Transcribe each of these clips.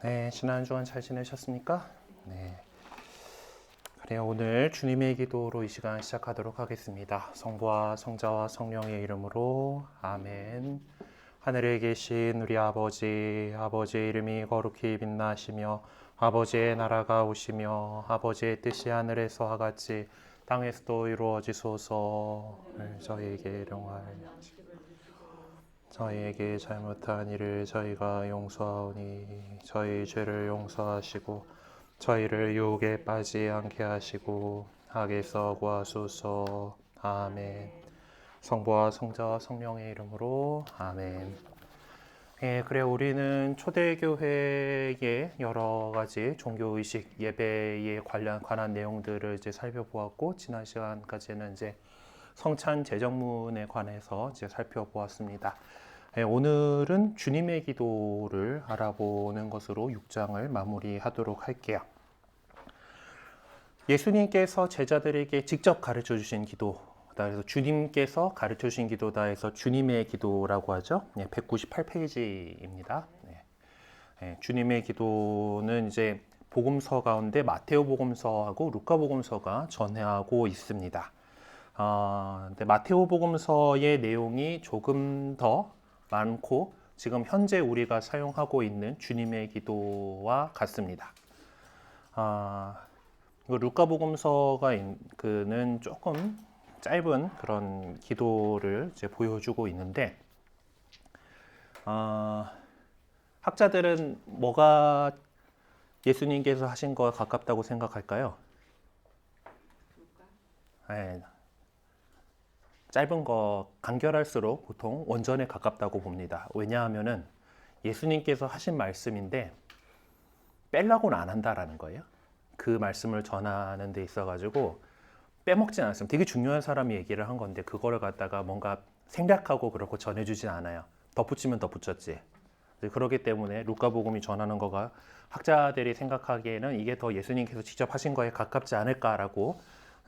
네, 지난 주간 잘 지내셨습니까? 네. 그래요. 오늘 주님의 기도로 이 시간 시작하도록 하겠습니다. 성부와 성자와 성령의 이름으로 아멘. 하늘에 계신 우리 아버지, 아버지의 이름이 거룩히 빛나시며 아버지의 나라가 오시며 아버지의 뜻이 하늘에서와 같이 땅에서도 이루어지소서. 저희에게 일용할 저희에게 잘못한 일을 저희가 용서하오니 저희 죄를 용서하시고 저희를 유혹에 빠지지 않게 하시고 악에서 구하소서. 아멘. 성부와 성자와 성령의 이름으로 아멘. 그래 우리는 초대교회의 여러 가지 종교의식 예배에 관한 내용들을 이제 살펴보았고 지난 시간까지는 이제 성찬 제정문에 관해서 이제 살펴보았습니다. 오늘은 주님의 기도를 알아보는 것으로 6장을 마무리하도록 할게요. 예수님께서 제자들에게 직접 가르쳐 주신 기도다 해서 주님께서 가르쳐 주신 기도다 해서 주님의 기도라고 하죠. 198페이지입니다. 주님의 기도는 이제 복음서 가운데 마테오 복음서하고 루카 복음서가 전해하고 있습니다. 근데 마테오 복음서의 내용이 조금 더 많고 지금 현재 우리가 사용하고 있는 주님의 기도와 같습니다. 루카 복음서가 그는 조금 짧은 그런 기도를 이제 보여주고 있는데 학자들은 뭐가 예수님께서 하신 거와 가깝다고 생각할까요? 네. 짧은 거 간결할수록 보통 원전에 가깝다고 봅니다. 왜냐하면은 예수님께서 하신 말씀인데 빼려고는 안 한다라는 거예요. 그 말씀을 전하는 데 있어가지고 빼먹진 않습니다. 되게 중요한 사람이 얘기를 한 건데 그거를 갖다가 뭔가 생략하고 그렇고 전해주진 않아요. 덧붙이면 덧붙였지. 그렇기 때문에 루카복음이 전하는 거가 학자들이 생각하기에는 이게 더 예수님께서 직접 하신 거에 가깝지 않을까라고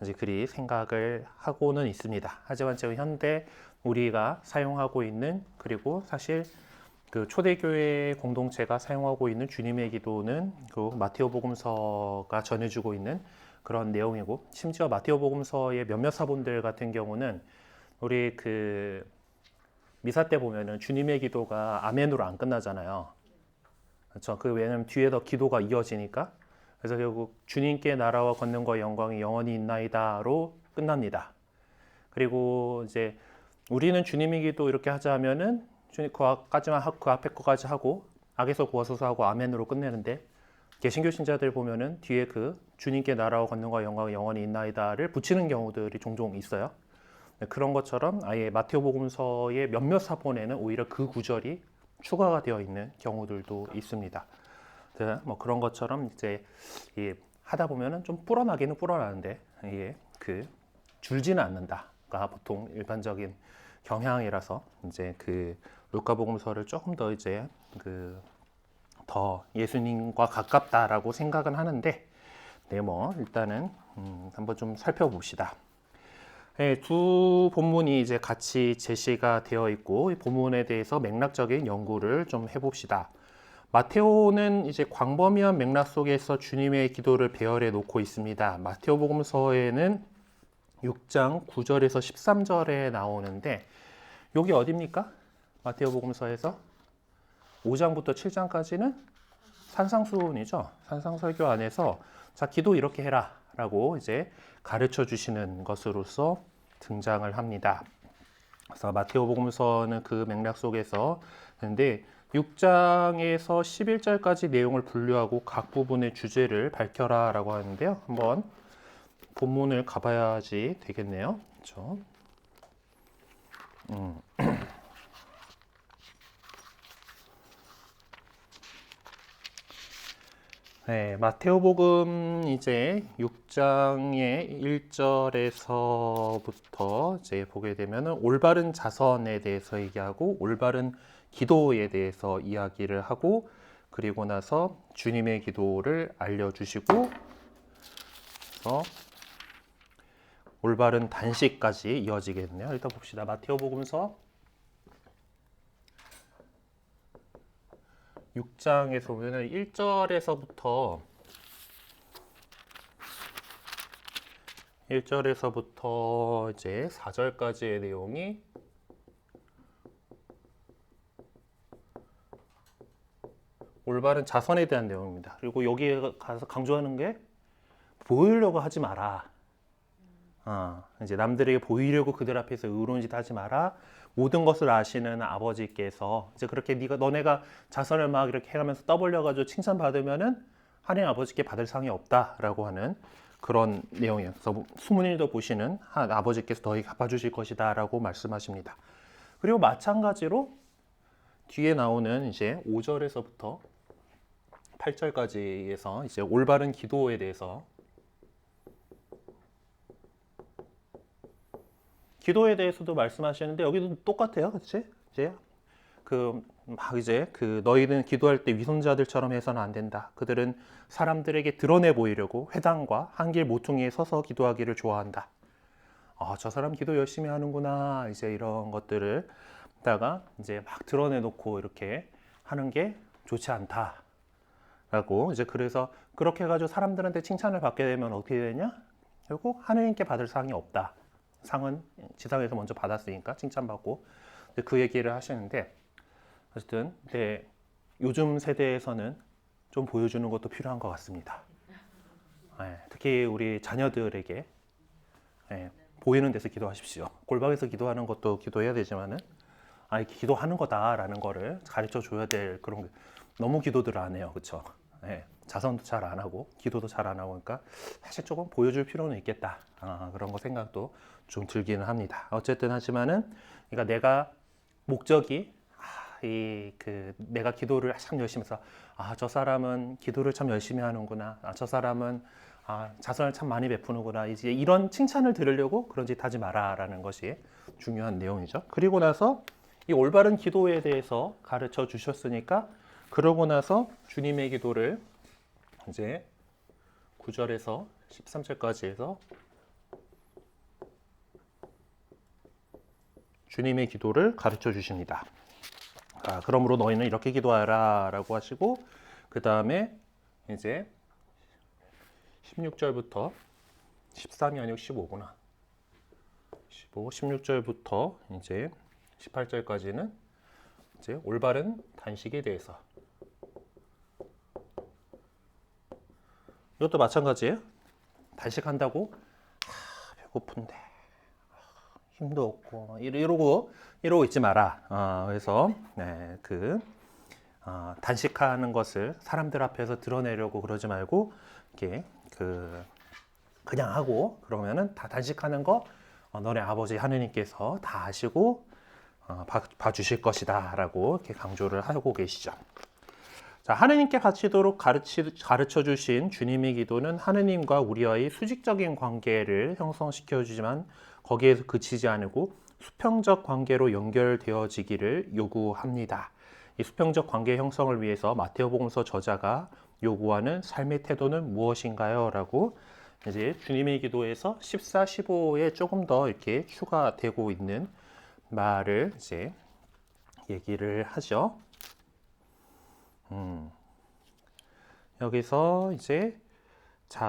이제 그리 생각을 하고는 있습니다. 하지만 지금 현대 우리가 사용하고 있는 그리고 사실 그 초대교회 공동체가 사용하고 있는 주님의 기도는 그 마테오 복음서가 전해주고 있는 그런 내용이고 심지어 마테오 복음서의 몇몇 사본들 같은 경우는 우리 그 미사 때 보면은 주님의 기도가 아멘으로 안 끝나잖아요. 그렇죠? 그 왜냐면 뒤에 더 기도가 이어지니까. 그래서 결국 주님께 나라와 권능과 영광이 영원히 있나이다로 끝납니다. 그리고 이제 우리는 주님의 기도 이렇게 하자면은 주님 그 앞에 거까지 하고 악에서 구하소서 하고 아멘으로 끝내는데 개신교 신자들 보면은 뒤에 그 주님께 나라와 권능과 영광이 영원히 있나이다를 붙이는 경우들이 종종 있어요. 그런 것처럼 아예 마테오 복음서의 몇몇 사본에는 오히려 그 구절이 추가가 되어 있는 경우들도 있습니다. 뭐 그런 것처럼 이제 하다 보면은 좀 불어나기는 불어나는데 이게 그 줄지는 않는다가 보통 일반적인 경향이라서 이제 그 루카복음서를 조금 더 이제 그 더 예수님과 가깝다라고 생각은 하는데 뭐 일단은 한번 좀 살펴봅시다. 두 본문이 이제 같이 제시가 되어 있고 이 본문에 대해서 맥락적인 연구를 좀 해봅시다. 마테오는 이제 광범위한 맥락 속에서 주님의 기도를 배열해 놓고 있습니다. 마테오 복음서에는 6장 9절에서 13절에 나오는데 여기 어디입니까? 마테오 복음서에서 5장부터 7장까지는 산상수훈이죠. 산상설교 안에서 자 기도 이렇게 해라 라고 이제 가르쳐 주시는 것으로서 등장을 합니다. 그래서 마테오 복음서는 그 맥락 속에서 근데 6장에서 11절까지 내용을 분류하고 각 부분의 주제를 밝혀라 라고 하는데요. 한번 본문을 가봐야지 되겠네요. 그렇죠? 네, 마테오복음 이제 6장의 1절에서부터 이제 보게 되면은 올바른 자선에 대해서 얘기하고 올바른 기도에 대해서 이야기를 하고 그리고 나서 주님의 기도를 알려주시고 그래서 올바른 단식까지 이어지겠네요. 일단 봅시다. 마테오복음서 6장에서 보면은 1절에서부터 이제 4절까지의 내용이 올바른 자선에 대한 내용입니다. 그리고 여기에 가서 강조하는 게 보이려고 하지 마라. 이제 남들에게 보이려고 그들 앞에서 의로운 짓 하지 마라. 모든 것을 아시는 아버지께서 이제 그렇게 너네가 자선을 막 이렇게 해가면서 떠벌려가지고 칭찬받으면은 하나님 아버지께 받을 상이 없다라고 하는 그런 내용이에요. 그래서 수문일도 보시는 아버지께서 너희 갚아주실 것이다라고 말씀하십니다. 그리고 마찬가지로 뒤에 나오는 이제 5절에서부터 8절까지에서 이제 올바른 기도에 대해서 기도에 대해서도 말씀하시는데 여기도 똑같아요, 그렇지? 이제 너희는 기도할 때 위선자들처럼 해서는 안 된다. 그들은 사람들에게 드러내 보이려고 회당과 한길 모퉁이에 서서 기도하기를 좋아한다. 저 사람 기도 열심히 하는구나. 이제 이런 것들을 다가 이제 막 드러내놓고 이렇게 하는 게 좋지 않다라고 이제 그래서 그렇게 해가지고 사람들한테 칭찬을 받게 되면 어떻게 되냐? 결국 하나님께 받을 상이 없다. 상은 지상에서 먼저 받았으니까 칭찬받고 그 얘기를 하시는데 어쨌든 요즘 세대에서는 좀 보여주는 것도 필요한 것 같습니다. 특히 우리 자녀들에게 보이는 데서 기도하십시오. 골방에서 기도하는 것도 기도해야 되지만은 이렇게 기도하는 거다라는 거를 가르쳐 줘야 될 그런 게 너무 기도들을 안 해요, 그렇죠? 자선도 잘 안 하고 기도도 잘 안 하고 그러니까 사실 조금 보여줄 필요는 있겠다. 그런 거 생각도 좀 들기는 합니다. 어쨌든 하지만은 그러니까 내가 목적이 내가 기도를 참 열심히 해서 저 사람은 기도를 참 열심히 하는구나. 저 사람은 자선을 참 많이 베푸는구나. 이제 이런 칭찬을 들으려고 그런 짓 하지 마라라는 것이 중요한 내용이죠. 그리고 나서 이 올바른 기도에 대해서 가르쳐 주셨으니까 그러고 나서 주님의 기도를 이제 9절에서 13절까지 해서 주님의 기도를 가르쳐 주십니다. 그러므로 너희는 이렇게 기도하라 라고 하시고 그 다음에 이제 16절부터 13이 아니고 15구나 16절부터 이제 18절까지는 이제 올바른 단식에 대해서 이것도 마찬가지예요. 단식한다고 배고픈데 힘도 없고 이러고 있지 마라. 그래서 단식하는 것을 사람들 앞에서 드러내려고 그러지 말고 이렇게 그냥 하고 그러면은 다 단식하는 거 너네 아버지 하느님께서 다 아시고 봐주실 것이다라고 이렇게 강조를 하고 계시죠. 자, 하느님께 갇히도록 가르쳐 주신 주님의 기도는 하느님과 우리와의 수직적인 관계를 형성시켜 주지만 거기에서 그치지 않고 수평적 관계로 연결되어지기를 요구합니다. 이 수평적 관계 형성을 위해서 마태복음서 저자가 요구하는 삶의 태도는 무엇인가요? 라고 이제 주님의 기도에서 14, 15에 조금 더 이렇게 추가되고 있는 말을 이제 얘기를 하죠. 여기서 이제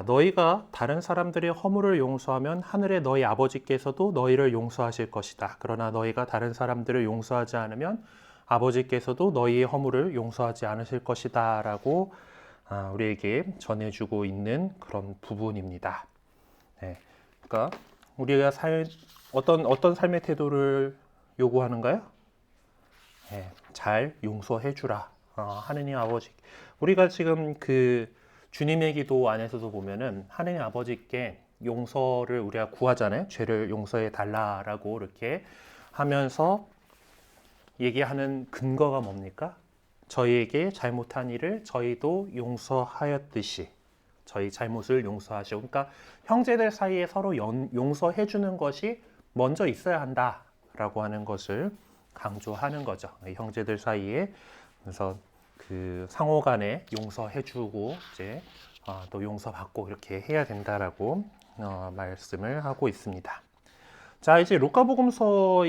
너희가 다른 사람들의 허물을 용서하면 하늘의 너희 아버지께서도 너희를 용서하실 것이다. 그러나 너희가 다른 사람들을 용서하지 않으면 아버지께서도 너희의 허물을 용서하지 않으실 것이다. 라고 우리에게 전해주고 있는 그런 부분입니다. 그러니까 우리가 어떤 삶의 태도를 요구하는가요? 잘 용서해 주라. 하느님 아버지. 우리가 지금 주님의 기도 안에서도 보면은 하느님 아버지께 용서를 우리가 구하잖아요. 죄를 용서해 달라라고 이렇게 하면서 얘기하는 근거가 뭡니까? 저희에게 잘못한 일을 저희도 용서하였듯이 저희 잘못을 용서하시고 그러니까 형제들 사이에 서로 용서해 주는 것이 먼저 있어야 한다라고 하는 것을 강조하는 거죠. 형제들 사이에 그래서 상호 간에 용서해 주고 이제 또 용서받고 이렇게 해야 된다라고 말씀을 하고 있습니다. 자, 이제 루카복음서에서는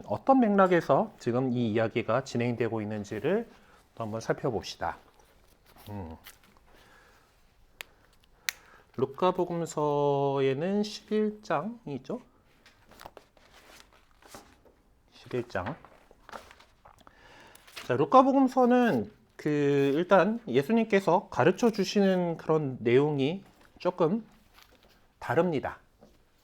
어떤 맥락에서 지금 이 이야기가 진행되고 있는지를 또 한번 살펴봅시다. 루카복음서에는 11장이죠. 11장. 자, 루카복음서는 일단 예수님께서 가르쳐 주시는 그런 내용이 조금 다릅니다.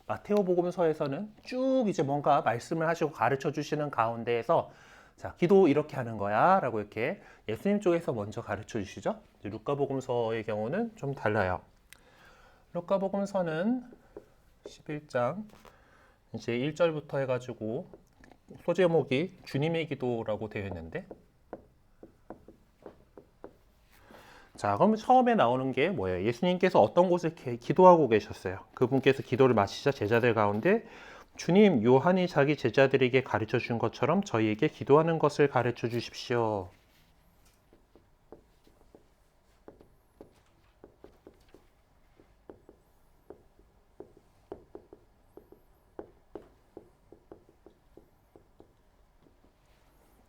마테오복음서에서는 쭉 이제 뭔가 말씀을 하시고 가르쳐 주시는 가운데에서 자, 기도 이렇게 하는 거야 라고 이렇게 예수님 쪽에서 먼저 가르쳐 주시죠. 루카복음서의 경우는 좀 달라요. 루카복음서는 11장 이제 1절부터 해가지고 소제목이 주님의 기도라고 되어 있는데, 자, 그럼 처음에 나오는 게 뭐예요? 예수님께서 어떤 곳에 기도하고 계셨어요. 그분께서 기도를 마치자 제자들 가운데 주님, 요한이 자기 제자들에게 가르쳐 준 것처럼 저희에게 기도하는 것을 가르쳐 주십시오.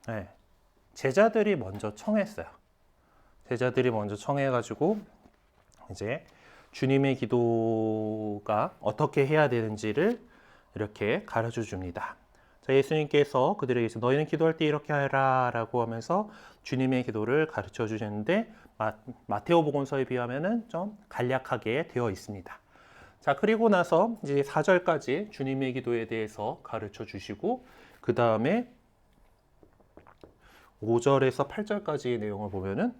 네, 제자들이 먼저 청했어요. 제자들이 먼저 청해가지고 이제 주님의 기도가 어떻게 해야 되는지를 이렇게 가르쳐 줍니다. 자, 예수님께서 그들에게 너희는 기도할 때 이렇게 하라 라고 하면서 주님의 기도를 가르쳐 주시는데 마테오복음서에 비하면은 좀 간략하게 되어 있습니다. 자, 그리고 나서 이제 4절까지 주님의 기도에 대해서 가르쳐 주시고 그 다음에 5절에서 8절까지의 내용을 보면은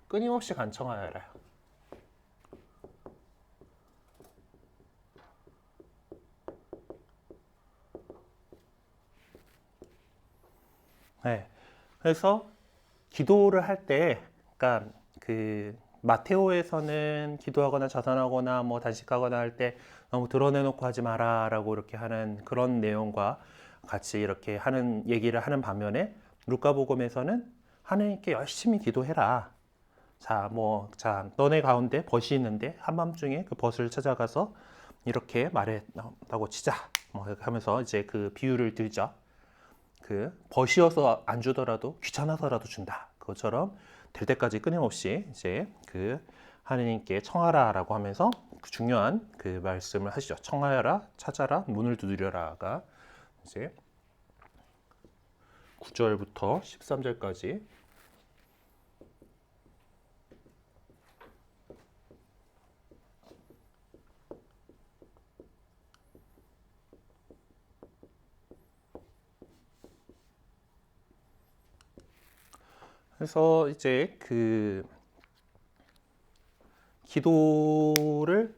끊임없이 간청하여라. 네. 그래서 기도를 할 때, 그러니까 마테오에서는 기도하거나 자선하거나 뭐 단식하거나 할 때 너무 드러내놓고 하지 마라라고 이렇게 하는 그런 내용과 같이 이렇게 하는 얘기를 하는 반면에 루카복음에서는 하나님께 열심히 기도해라. 자, 너네 가운데 벗이 있는데 한밤중에 그 벗을 찾아가서 이렇게 말했다고 치자. 뭐 이렇게 하면서 이제 그 비유를 들죠. 그 벗이어서 안 주더라도 귀찮아서라도 준다. 그것처럼 될 때까지 끊임없이 이제 그 하느님께 청하라라고 하면서 그 중요한 그 말씀을 하시죠. 청하여라, 찾아라, 문을 두드려라가 이제 9절부터 13절까지. 그래서 이제 그 기도를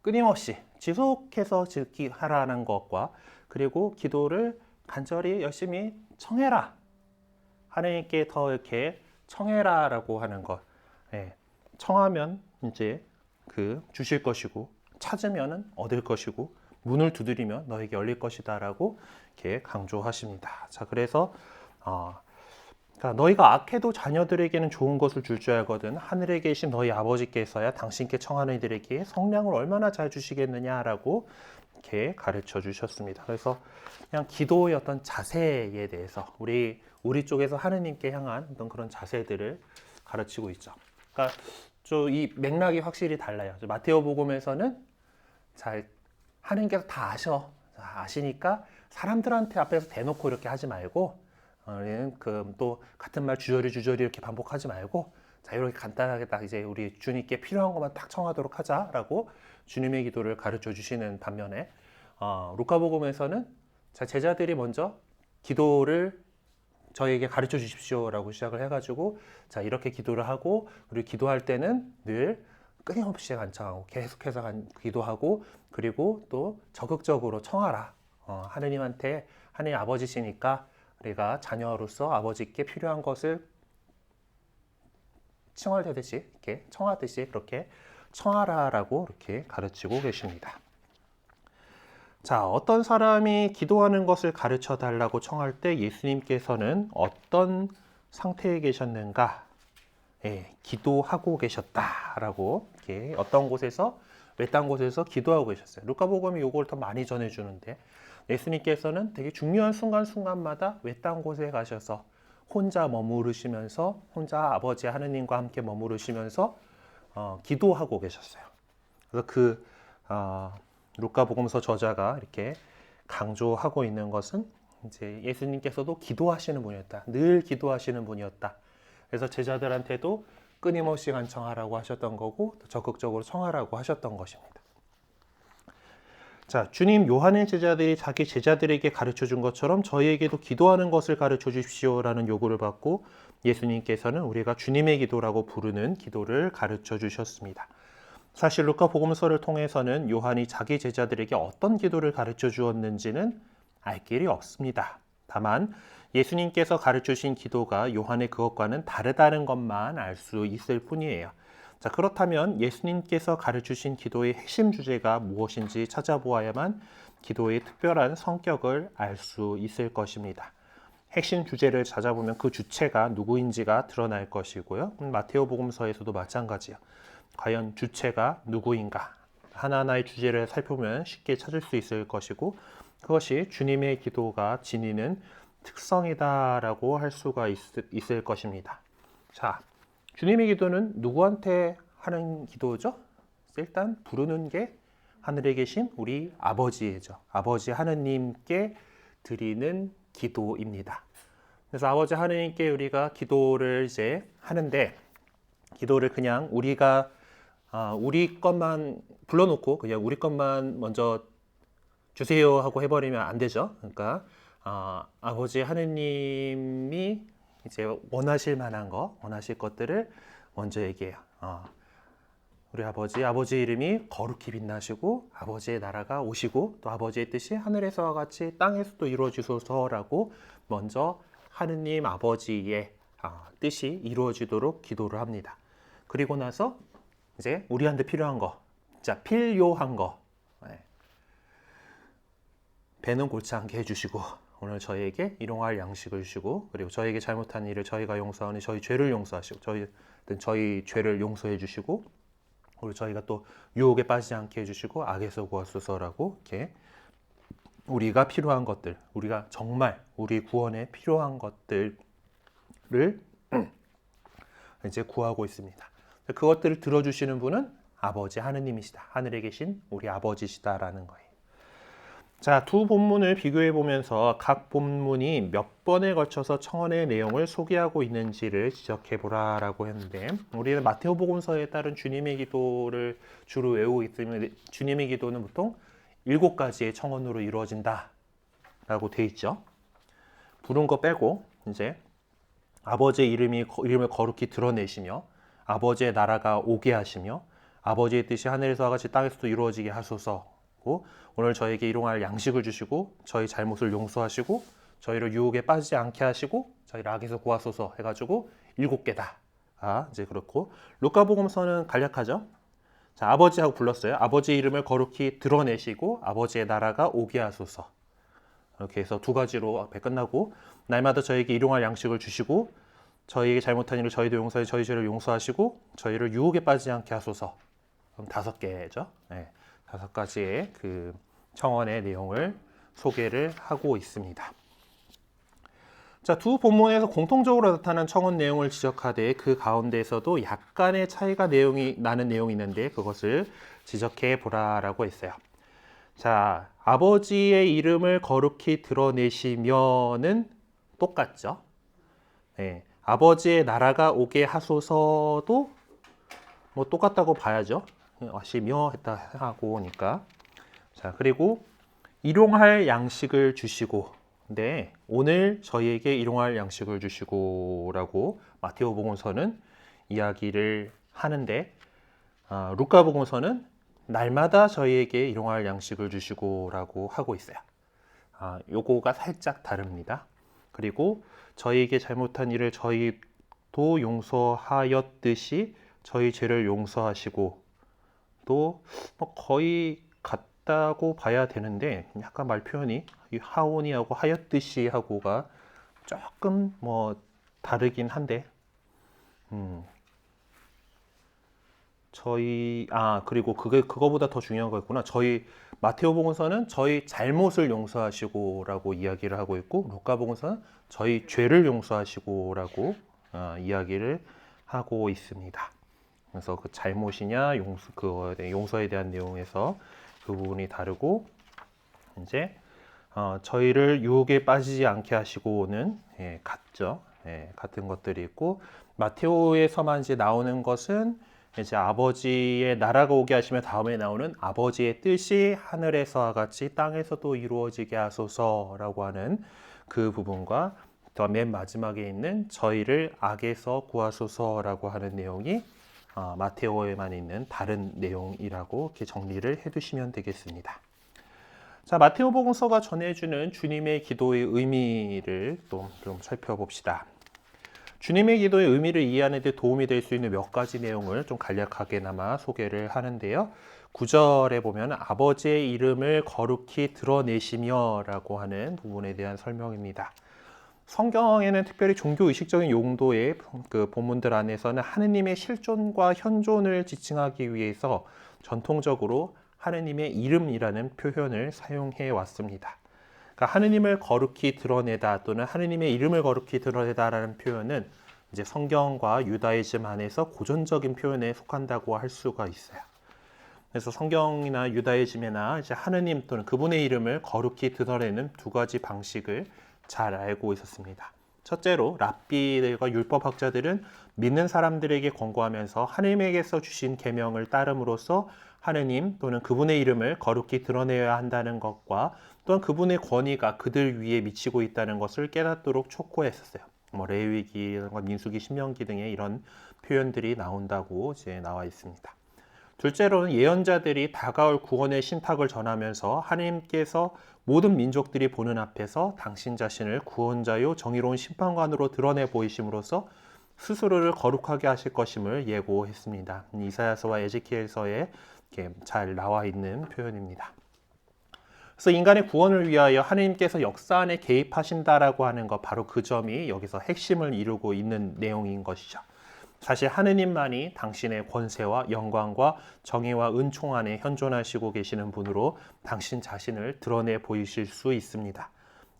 끊임없이 지속해서 하라는 것과 그리고 기도를 간절히 열심히 청해라. 하나님께 더 이렇게 청해라라고 하는 것. 예, 청하면 이제 그 주실 것이고 찾으면은 얻을 것이고 문을 두드리면 너에게 열릴 것이다라고 이렇게 강조하십니다. 자, 그래서 그러니까 너희가 악해도 자녀들에게는 좋은 것을 줄 줄 알거든 하늘에 계신 너희 아버지께서야 당신께 청하는 이들에게 성량을 얼마나 잘 주시겠느냐라고 이렇게 가르쳐 주셨습니다. 그래서 그냥 기도의 어떤 자세에 대해서 우리 쪽에서 하느님께 향한 어떤 그런 자세들을 가르치고 있죠. 그러니까 이 맥락이 확실히 달라요. 마테오 복음에서는 잘 하느님께서 다 아시니까 사람들한테 앞에서 대놓고 이렇게 하지 말고 또 같은 말 주저리 이렇게 반복하지 말고 자, 이렇게 간단하게 딱 이제 우리 주님께 필요한 것만 딱 청하도록 하자라고 주님의 기도를 가르쳐 주시는 반면에 루카복음에서는 자, 제자들이 먼저 기도를 저에게 가르쳐 주십시오라고 시작을 해가지고 자, 이렇게 기도를 하고 그리고 기도할 때는 늘 끊임없이 간청하고 계속해서 기도하고 그리고 또 적극적으로 청하라. 하느님한테 하느님 아버지시니까 우리가 자녀로서 아버지께 필요한 것을 칭얼대듯이 이렇게 청하듯이 그렇게 청하라라고 이렇게 가르치고 계십니다. 자, 어떤 사람이 기도하는 것을 가르쳐 달라고 청할 때 예수님께서는 어떤 상태에 계셨는가? 예, 기도하고 계셨다라고 이렇게 어떤 곳에서 외딴 곳에서 기도하고 계셨어요. 루카복음이 이걸 더 많이 전해주는데 예수님께서는 되게 중요한 순간순간마다 외딴 곳에 가셔서 혼자 머무르시면서 혼자 아버지 하느님과 함께 머무르시면서 기도하고 계셨어요. 그래서 루카복음서 저자가 이렇게 강조하고 있는 것은 이제 예수님께서도 기도하시는 분이었다. 늘 기도하시는 분이었다. 그래서 제자들한테도 끊임없이 간청하라고 하셨던 거고 적극적으로 청하라고 하셨던 것입니다. 자, 주님 요한의 제자들이 자기 제자들에게 가르쳐 준 것처럼 저희에게도 기도하는 것을 가르쳐 주십시오라는 요구를 받고 예수님께서는 우리가 주님의 기도라고 부르는 기도를 가르쳐 주셨습니다. 사실 루카 복음서를 통해서는 요한이 자기 제자들에게 어떤 기도를 가르쳐 주었는지는 알 길이 없습니다. 다만 예수님께서 가르쳐 주신 기도가 요한의 그것과는 다르다는 것만 알 수 있을 뿐이에요. 자, 그렇다면 예수님께서 가르치신 기도의 핵심 주제가 무엇인지 찾아보아야만 기도의 특별한 성격을 알 수 있을 것입니다. 핵심 주제를 찾아보면 그 주체가 누구인지가 드러날 것이고요. 마테오 복음서에서도 마찬가지요. 과연 주체가 누구인가? 하나하나의 주제를 살펴보면 쉽게 찾을 수 있을 것이고 그것이 주님의 기도가 지니는 특성이다라고 할 수가 있을 것입니다. 자, 주님의 기도는 누구한테 하는 기도죠? 일단 부르는 게 하늘에 계신 우리 아버지죠. 아버지 하느님께 드리는 기도입니다. 그래서 아버지 하느님께 우리가 기도를 이제 하는데 기도를 그냥 우리가 우리 것만 불러놓고 그냥 우리 것만 먼저 주세요 하고 해버리면 안 되죠. 그러니까 아버지 하느님이 이제 원하실 만한 거, 원하실 것들을 먼저 얘기해요. 우리 아버지 이름이 거룩히 빛나시고 아버지의 나라가 오시고 또 아버지의 뜻이 하늘에서와 같이 땅에서도 이루어지소서라고 먼저 하느님 아버지의 뜻이 이루어지도록 기도를 합니다. 그리고 나서 이제 우리한테 필요한 거, 자 필요한 거, 배는 골치 않게 해주시고 오늘 저희에게 일용할 양식을 주시고 그리고 저희에게 잘못한 일을 저희가 용서하니 저희 죄를 용서하시고 저희 죄를 용서해 주시고 그리고 저희가 또 유혹에 빠지지 않게 해주시고 악에서 구하소서라고 이렇게 우리가 필요한 것들, 우리가 정말 우리 구원에 필요한 것들을 이제 구하고 있습니다. 그것들을 들어주시는 분은 아버지 하느님이시다. 하늘에 계신 우리 아버지시다라는 거예요. 자, 두 본문을 비교해 보면서 각 본문이 몇 번에 걸쳐서 청원의 내용을 소개하고 있는지를 지적해 보라라고 했는데 우리는 마테오 복음서에 따른 주님의 기도를 주로 외우고 있으면 주님의 기도는 보통 7가지의 청원으로 이루어진다라고 돼 있죠. 부른 거 빼고 이제 아버지의 이름을 거룩히 드러내시며 아버지의 나라가 오게 하시며 아버지의 뜻이 하늘에서와 같이 땅에서도 이루어지게 하소서. 오늘 저에게 일용할 양식을 주시고 저희 잘못을 용서하시고 저희를 유혹에 빠지지 않게 하시고 저희를 악에서 구하소서 해가지고 7개다. 이제 그렇고 루카복음서는 간략하죠. 자, 아버지하고 불렀어요. 아버지 이름을 거룩히 드러내시고 아버지의 나라가 오게 하소서. 이렇게 해서 2가지로 앞에 끝나고 날마다 저에게 일용할 양식을 주시고 저희에게 잘못한 일을 저희도 용서해 저희 죄를 용서하시고 저희를 유혹에 빠지지 않게 하소서. 그럼 5개죠. 네. 5가지의 그 청원의 내용을 소개를 하고 있습니다. 자, 두 본문에서 공통적으로 나타난 청원 내용을 지적하되 그 가운데에서도 약간의 차이가 나는 내용이 있는데 그것을 지적해 보라라고 했어요. 자, 아버지의 이름을 거룩히 드러내시면은 똑같죠. 네, 아버지의 나라가 오게 하소서도 뭐 똑같다고 봐야죠. 하시며 했다 하고 오니까. 자, 그리고 일용할 양식을 주시고 네, 오늘 저희에게 일용할 양식을 주시고라고 마테오 복음서는 이야기를 하는데 루카 복음서는 날마다 저희에게 일용할 양식을 주시고라고 하고 있어요. 요거가 살짝 다릅니다. 그리고 저희에게 잘못한 일을 저희도 용서하였듯이 저희 죄를 용서하시고 또 거의 같다고 봐야 되는데 약간 말 표현이 하오니하고 하였듯이 하고가 조금 뭐 다르긴 한데 그리고 그거보다 더 중요한 거였구나. 저희 마테오복음서는 저희 잘못을 용서하시고라고 이야기를 하고 있고, 루카복음서는 저희 죄를 용서하시고라고 이야기를 하고 있습니다. 그래서 그 잘못이냐 용서에 대한 내용에서 그 부분이 다르고, 이제 저희를 유혹에 빠지지 않게 하시고는 같죠. 같은 것들이 있고, 마테오에서만 이제 나오는 것은 이제 아버지의 나라가 오게 하시면 다음에 나오는 아버지의 뜻이 하늘에서와 같이 땅에서도 이루어지게 하소서라고 하는 그 부분과 또 맨 마지막에 있는 저희를 악에서 구하소서라고 하는 내용이 마테오에만 있는 다른 내용이라고 이렇게 정리를 해두시면 되겠습니다. 자, 마테오복음서가 전해주는 주님의 기도의 의미를 또 좀 살펴봅시다. 주님의 기도의 의미를 이해하는 데 도움이 될 수 있는 몇 가지 내용을 좀 간략하게나마 소개를 하는데요. 9절에 보면 아버지의 이름을 거룩히 드러내시며 라고 하는 부분에 대한 설명입니다. 성경에는 특별히 종교의식적인 용도의 그 본문들 안에서는 하느님의 실존과 현존을 지칭하기 위해서 전통적으로 하느님의 이름이라는 표현을 사용해 왔습니다. 그러니까 하느님을 거룩히 드러내다 또는 하느님의 이름을 거룩히 드러내다라는 표현은 이제 성경과 유다이즘 안에서 고전적인 표현에 속한다고 할 수가 있어요. 그래서 성경이나 유다이즘이나 이제 하느님 또는 그분의 이름을 거룩히 드러내는 두 가지 방식을 잘 알고 있었습니다. 첫째로 랍비들과 율법학자들은 믿는 사람들에게 권고하면서 하느님에게서 주신 계명을 따름으로써 하느님 또는 그분의 이름을 거룩히 드러내야 한다는 것과 또한 그분의 권위가 그들 위에 미치고 있다는 것을 깨닫도록 촉구했었어요. 레위기, 민수기, 신명기 등의 이런 표현들이 나온다고 이제 나와 있습니다. 둘째로는 예언자들이 다가올 구원의 신탁을 전하면서 하나님께서 모든 민족들이 보는 앞에서 당신 자신을 구원자요 정의로운 심판관으로 드러내 보이심으로써 스스로를 거룩하게 하실 것임을 예고했습니다. 이사야서와 에ze키엘서에 이렇게 잘 나와 있는 표현입니다. 그래서 인간의 구원을 위하여 하나님께서 역사 안에 개입하신다라고 하는 것, 바로 그 점이 여기서 핵심을 이루고 있는 내용인 것이죠. 사실 하느님만이 당신의 권세와 영광과 정의와 은총 안에 현존하시고 계시는 분으로 당신 자신을 드러내 보이실 수 있습니다.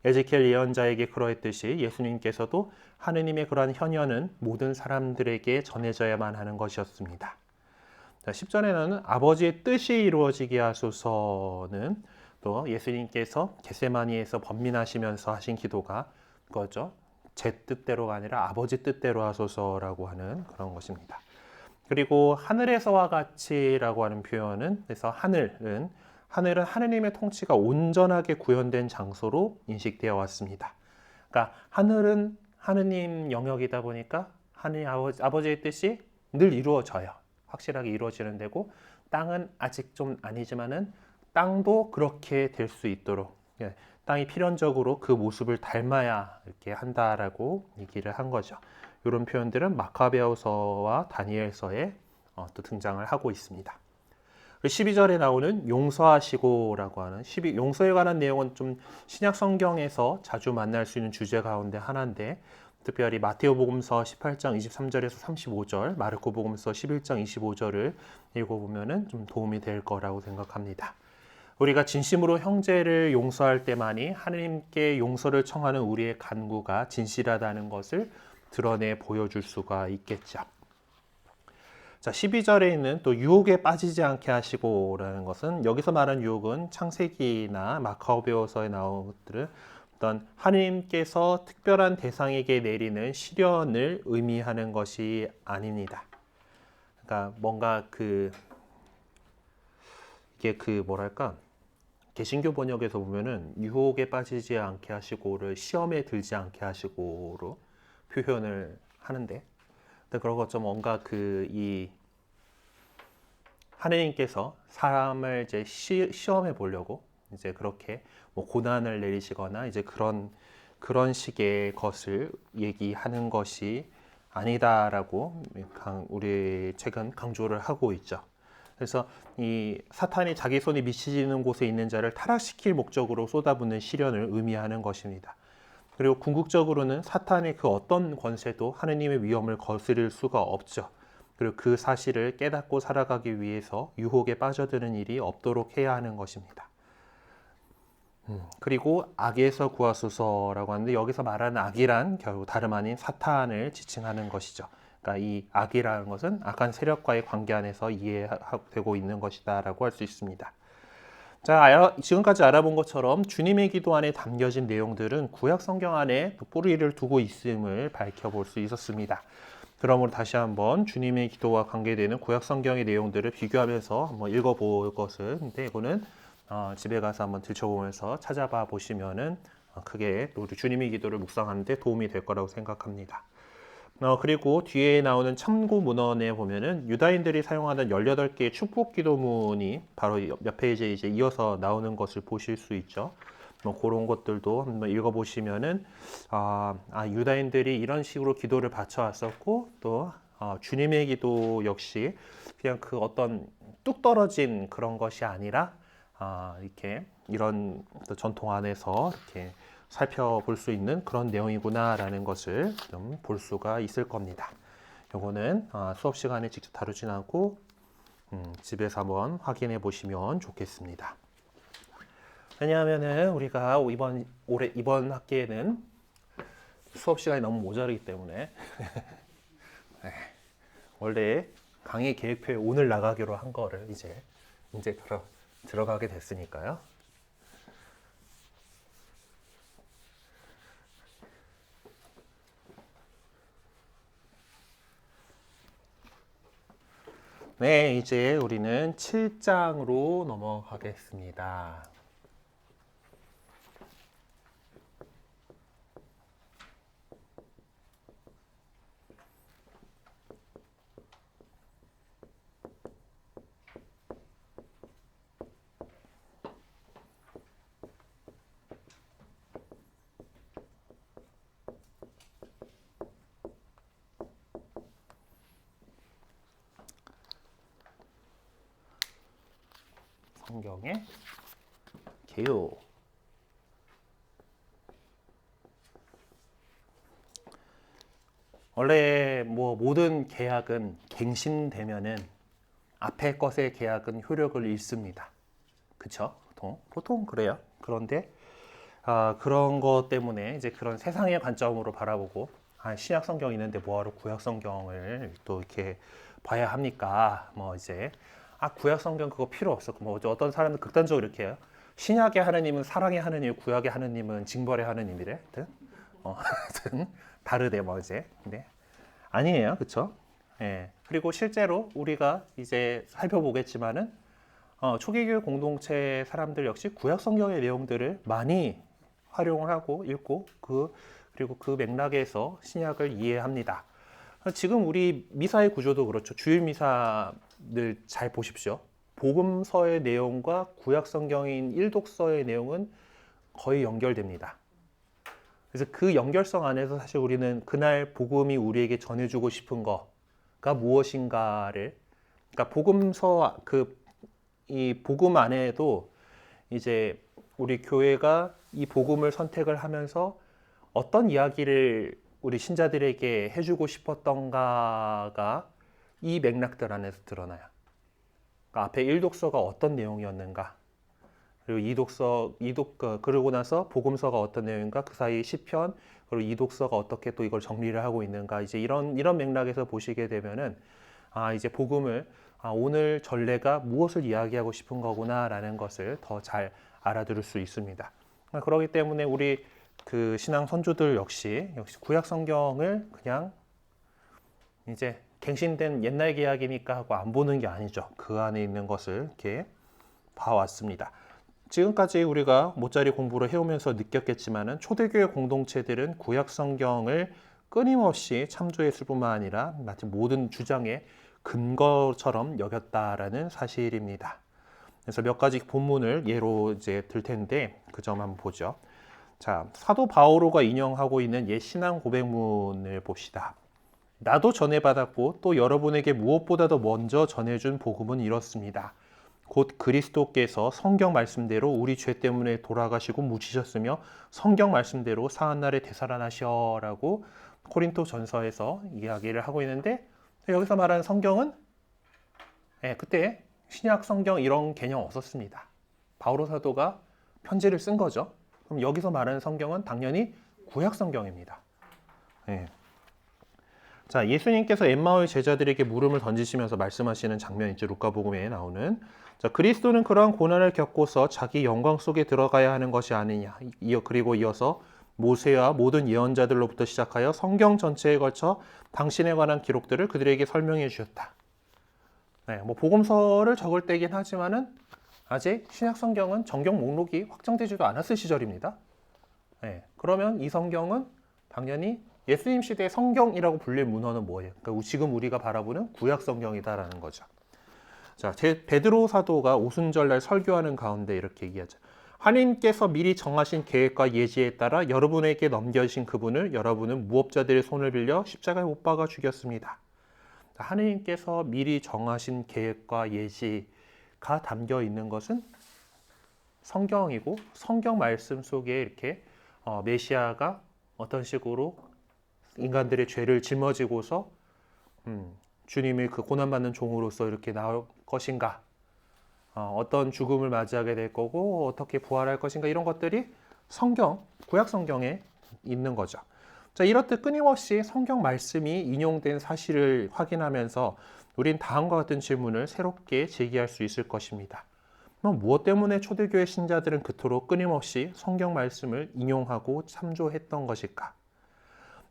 에ze키엘 예언자에게 그러했듯이 예수님께서도 하느님의 그러한 현현은 모든 사람들에게 전해져야만 하는 것이었습니다. 10절에는 아버지의 뜻이 이루어지게 하소서는 또 예수님께서 겟세마니에서 번민하시면서 하신 기도가 그거죠. 제 뜻대로가 아니라 아버지 뜻대로 하소서라고 하는 그런 것입니다. 그리고 하늘에서와 같이라고 하는 표현은, 그래서 하늘은 하느님의 통치가 온전하게 구현된 장소로 인식되어 왔습니다. 그러니까 하늘은 하느님 영역이다 보니까 하느님 아버지의 뜻이 늘 이루어져요. 확실하게 이루어지는 데고, 땅은 아직 좀 아니지만은 땅도 그렇게 될 수 있도록 땅이 필연적으로 그 모습을 닮아야 이렇게 한다라고 얘기를 한 거죠. 이런 표현들은 마카베오서와 다니엘서에 또 등장을 하고 있습니다. 12절에 나오는 용서하시고라고 하는 용서에 관한 내용은 좀 신약 성경에서 자주 만날 수 있는 주제 가운데 하나인데, 특별히 마테오복음서 18장 23절에서 35절, 마르코복음서 11장 25절을 읽어보면 좀 도움이 될 거라고 생각합니다. 우리가 진심으로 형제를 용서할 때만이 하나님께 용서를 청하는 우리의 간구가 진실하다는 것을 드러내 보여줄 수가 있겠죠. 자, 12절에 있는 또 유혹에 빠지지 않게 하시고라는 것은, 여기서 말한 유혹은 창세기나 마카오베오서에 나온 것들은 어떤 하나님께서 특별한 대상에게 내리는 시련을 의미하는 것이 아닙니다. 그러니까 뭔가 이게 뭐랄까, 개신교 번역에서 보면은 유혹에 빠지지 않게 하시고를 시험에 들지 않게 하시고로 표현을 하는데, 근데 그런 것좀 뭔가 이 하느님께서 사람을 이제 시험해 보려고 이제 그렇게 뭐 고난을 내리시거나 이제 그런 식의 것을 얘기하는 것이 아니다라고 우리 책은 강조를 하고 있죠. 그래서 이 사탄이 자기 손이 미치지는 곳에 있는 자를 타락시킬 목적으로 쏟아붓는 시련을 의미하는 것입니다. 그리고 궁극적으로는 사탄의 그 어떤 권세도 하느님의 위엄을 거스릴 수가 없죠. 그리고 그 사실을 깨닫고 살아가기 위해서 유혹에 빠져드는 일이 없도록 해야 하는 것입니다. 그리고 악에서 구하소서라고 하는데 여기서 말하는 악이란 결국 다름 아닌 사탄을 지칭하는 것이죠. 그러니까 이 악이라는 것은 악한 세력과의 관계 안에서 이해되고 있는 것이다라고 할 수 있습니다. 자, 지금까지 알아본 것처럼 주님의 기도 안에 담겨진 내용들은 구약 성경 안에 뿌리를 두고 있음을 밝혀볼 수 있었습니다. 그러므로 다시 한번 주님의 기도와 관계되는 구약 성경의 내용들을 비교하면서 한번 읽어볼 것인데 이거는 집에 가서 한번 들춰보면서 찾아봐 보시면은 크게 우리 주님의 기도를 묵상하는데 도움이 될 거라고 생각합니다. 그리고 뒤에 나오는 참고 문헌에 보면은 유다인들이 사용하던 18개의 축복 기도문이 바로 몇 페이지에 이제 이어서 나오는 것을 보실 수 있죠. 그런 것들도 한번 읽어보시면은 유다인들이 이런 식으로 기도를 바쳐왔었고 또 주님의 기도 역시 그냥 그 어떤 뚝 떨어진 그런 것이 아니라 이렇게 이런 전통 안에서 이렇게 살펴볼 수 있는 그런 내용이구나라는 것을 좀 볼 수가 있을 겁니다. 요거는 수업 시간에 직접 다루진 않고 집에서 한번 확인해 보시면 좋겠습니다. 왜냐하면은 우리가 이번 학기에는 수업 시간이 너무 모자르기 때문에 원래 강의 계획표에 오늘 나가기로 한 거를 이제 들어가게 됐으니까요. 네, 이제 우리는 7장으로 넘어가겠습니다. 성경의 개요. 원래 모든 계약은 갱신되면은 앞에 것의 계약은 효력을 잃습니다. 그쵸? 보통 그래요. 그런데 그런 것 때문에 이제 그런 세상의 관점으로 바라보고 신약 성경 있는데 뭐하러 구약 성경을 또 이렇게 봐야 합니까? 구약 성경 그거 필요 없었고 어떤 사람은 극단적으로 이렇게 해요. 신약의 하느님은 사랑의 하느님, 구약의 하느님은 징벌의 하느님이래. 하여튼 다르대 근데 아니에요, 그렇죠? 예. 그리고 실제로 우리가 이제 살펴보겠지만은 초기교회 공동체 사람들 역시 구약 성경의 내용들을 많이 활용을 하고 읽고 그리고 그 맥락에서 신약을 이해합니다. 지금 우리 미사의 구조도 그렇죠. 주일 미사를 잘 보십시오. 복음서의 내용과 구약 성경인 일독서의 내용은 거의 연결됩니다. 그래서 그 연결성 안에서 사실 우리는 그날 복음이 우리에게 전해주고 싶은 거가 무엇인가를, 그러니까 복음서 이 복음 안에도 이제 우리 교회가 이 복음을 선택을 하면서 어떤 이야기를 우리 신자들에게 해주고 싶었던가가 이 맥락들 안에서 드러나요. 그러니까 앞에 1독서가 어떤 내용이었는가, 그리고 그러고 나서 복음서가 어떤 내용인가, 그 사이 시편, 그리고 2독서가 어떻게 또 이걸 정리를 하고 있는가, 이제 이런 맥락에서 보시게 되면은 이제 복음을 오늘 전례가 무엇을 이야기하고 싶은 거구나라는 것을 더 잘 알아들을 수 있습니다. 그렇기 때문에 우리 그 신앙 선조들 역시 구약 성경을 그냥 이제 갱신된 옛날 계약이니까 하고 안 보는 게 아니죠. 그 안에 있는 것을 이렇게 봐왔습니다. 지금까지 우리가 모짜리 공부를 해오면서 느꼈겠지만은 초대교회 공동체들은 구약 성경을 끊임없이 참조했을 뿐만 아니라 마치 모든 주장의 근거처럼 여겼다라는 사실입니다. 그래서 몇 가지 본문을 예로 이제 들 텐데 그 점 한번 보죠. 자, 사도 바오로가 인용하고 있는 옛 신앙 고백문을 봅시다. 나도 전해받았고 또 여러분에게 무엇보다도 먼저 전해준 복음은 이렇습니다. 곧 그리스도께서 성경 말씀대로 우리 죄 때문에 돌아가시고 묻히셨으며 성경 말씀대로 사한 날에 되살아나셔라고 코린토 전서에서 이야기를 하고 있는데, 여기서 말하는 성경은 그때 신약 성경 이런 개념 없었습니다. 바오로 사도가 편지를 쓴 거죠. 그럼 여기서 말하는 성경은 당연히 구약 성경입니다. 자, 예수님께서 엠마오의 제자들에게 물음을 던지시면서 말씀하시는 장면이죠. 루카복음에 나오는. 자, 그리스도는 그러한 고난을 겪고서 자기 영광 속에 들어가야 하는 것이 아니냐. 그리고 이어서 모세와 모든 예언자들로부터 시작하여 성경 전체에 걸쳐 당신에 관한 기록들을 그들에게 설명해 주셨다. 뭐 복음서를 적을 때긴 하지만은 아직 신약 성경은 정경 목록이 확정되지도 않았을 시절입니다. 그러면 이 성경은 당연히 예수님 시대의 성경이라고 불릴 문헌은 뭐예요? 그러니까 지금 우리가 바라보는 구약 성경이다라는 거죠. 자, 베드로 사도가 오순절날 설교하는 가운데 이렇게 얘기하죠. 하나님께서 미리 정하신 계획과 예지에 따라 여러분에게 넘겨주신 그분을 여러분은 무업자들의 손을 빌려 십자가에 못 박아 죽였습니다. 하나님께서 미리 정하신 계획과 예지가 담겨 있는 것은 성경이고, 성경 말씀 속에 이렇게 메시아가 어떤 식으로 인간들의 죄를 짊어지고서 주님의 그 고난받는 종으로서 이렇게 나올 것인가, 어떤 죽음을 맞이하게 될 거고 어떻게 부활할 것인가, 이런 것들이 성경, 구약 성경에 있는 거죠. 자, 이렇듯 끊임없이 성경 말씀이 인용된 사실을 확인하면서 우린 다음과 같은 질문을 새롭게 제기할 수 있을 것입니다. 무엇 때문에 초대교회 신자들은 그토록 끊임없이 성경 말씀을 인용하고 참조했던 것일까?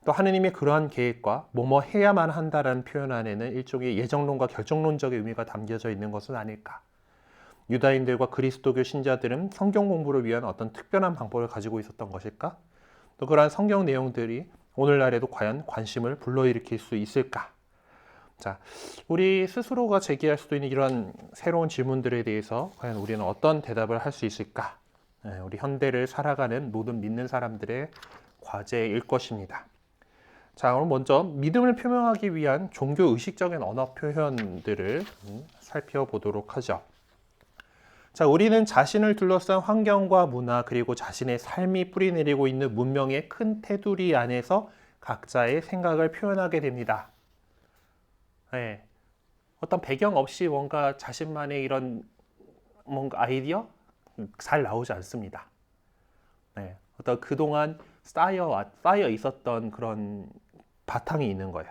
또 하느님의 그러한 계획과 뭐뭐 해야만 한다라는 표현 안에는 일종의 예정론과 결정론적인 의미가 담겨져 있는 것은 아닐까? 유다인들과 그리스도교 신자들은 성경 공부를 위한 어떤 특별한 방법을 가지고 있었던 것일까? 또 그러한 성경 내용들이 오늘날에도 과연 관심을 불러일으킬 수 있을까? 자, 우리 스스로가 제기할 수도 있는 이런 새로운 질문들에 대해서 과연 우리는 어떤 대답을 할 수 있을까? 우리 현대를 살아가는 모든 믿는 사람들의 과제일 것입니다. 자, 그럼 먼저 믿음을 표명하기 위한 종교 의식적인 언어 표현들을 살펴보도록 하죠. 자, 우리는 자신을 둘러싼 환경과 문화, 그리고 자신의 삶이 뿌리내리고 있는 문명의 큰 테두리 안에서 각자의 생각을 표현하게 됩니다. 어떤 배경 없이 뭔가 자신만의 이런 뭔가 아이디어 잘 나오지 않습니다. 어떤 그동안 쌓여 있었던 그런 바탕이 있는 거예요.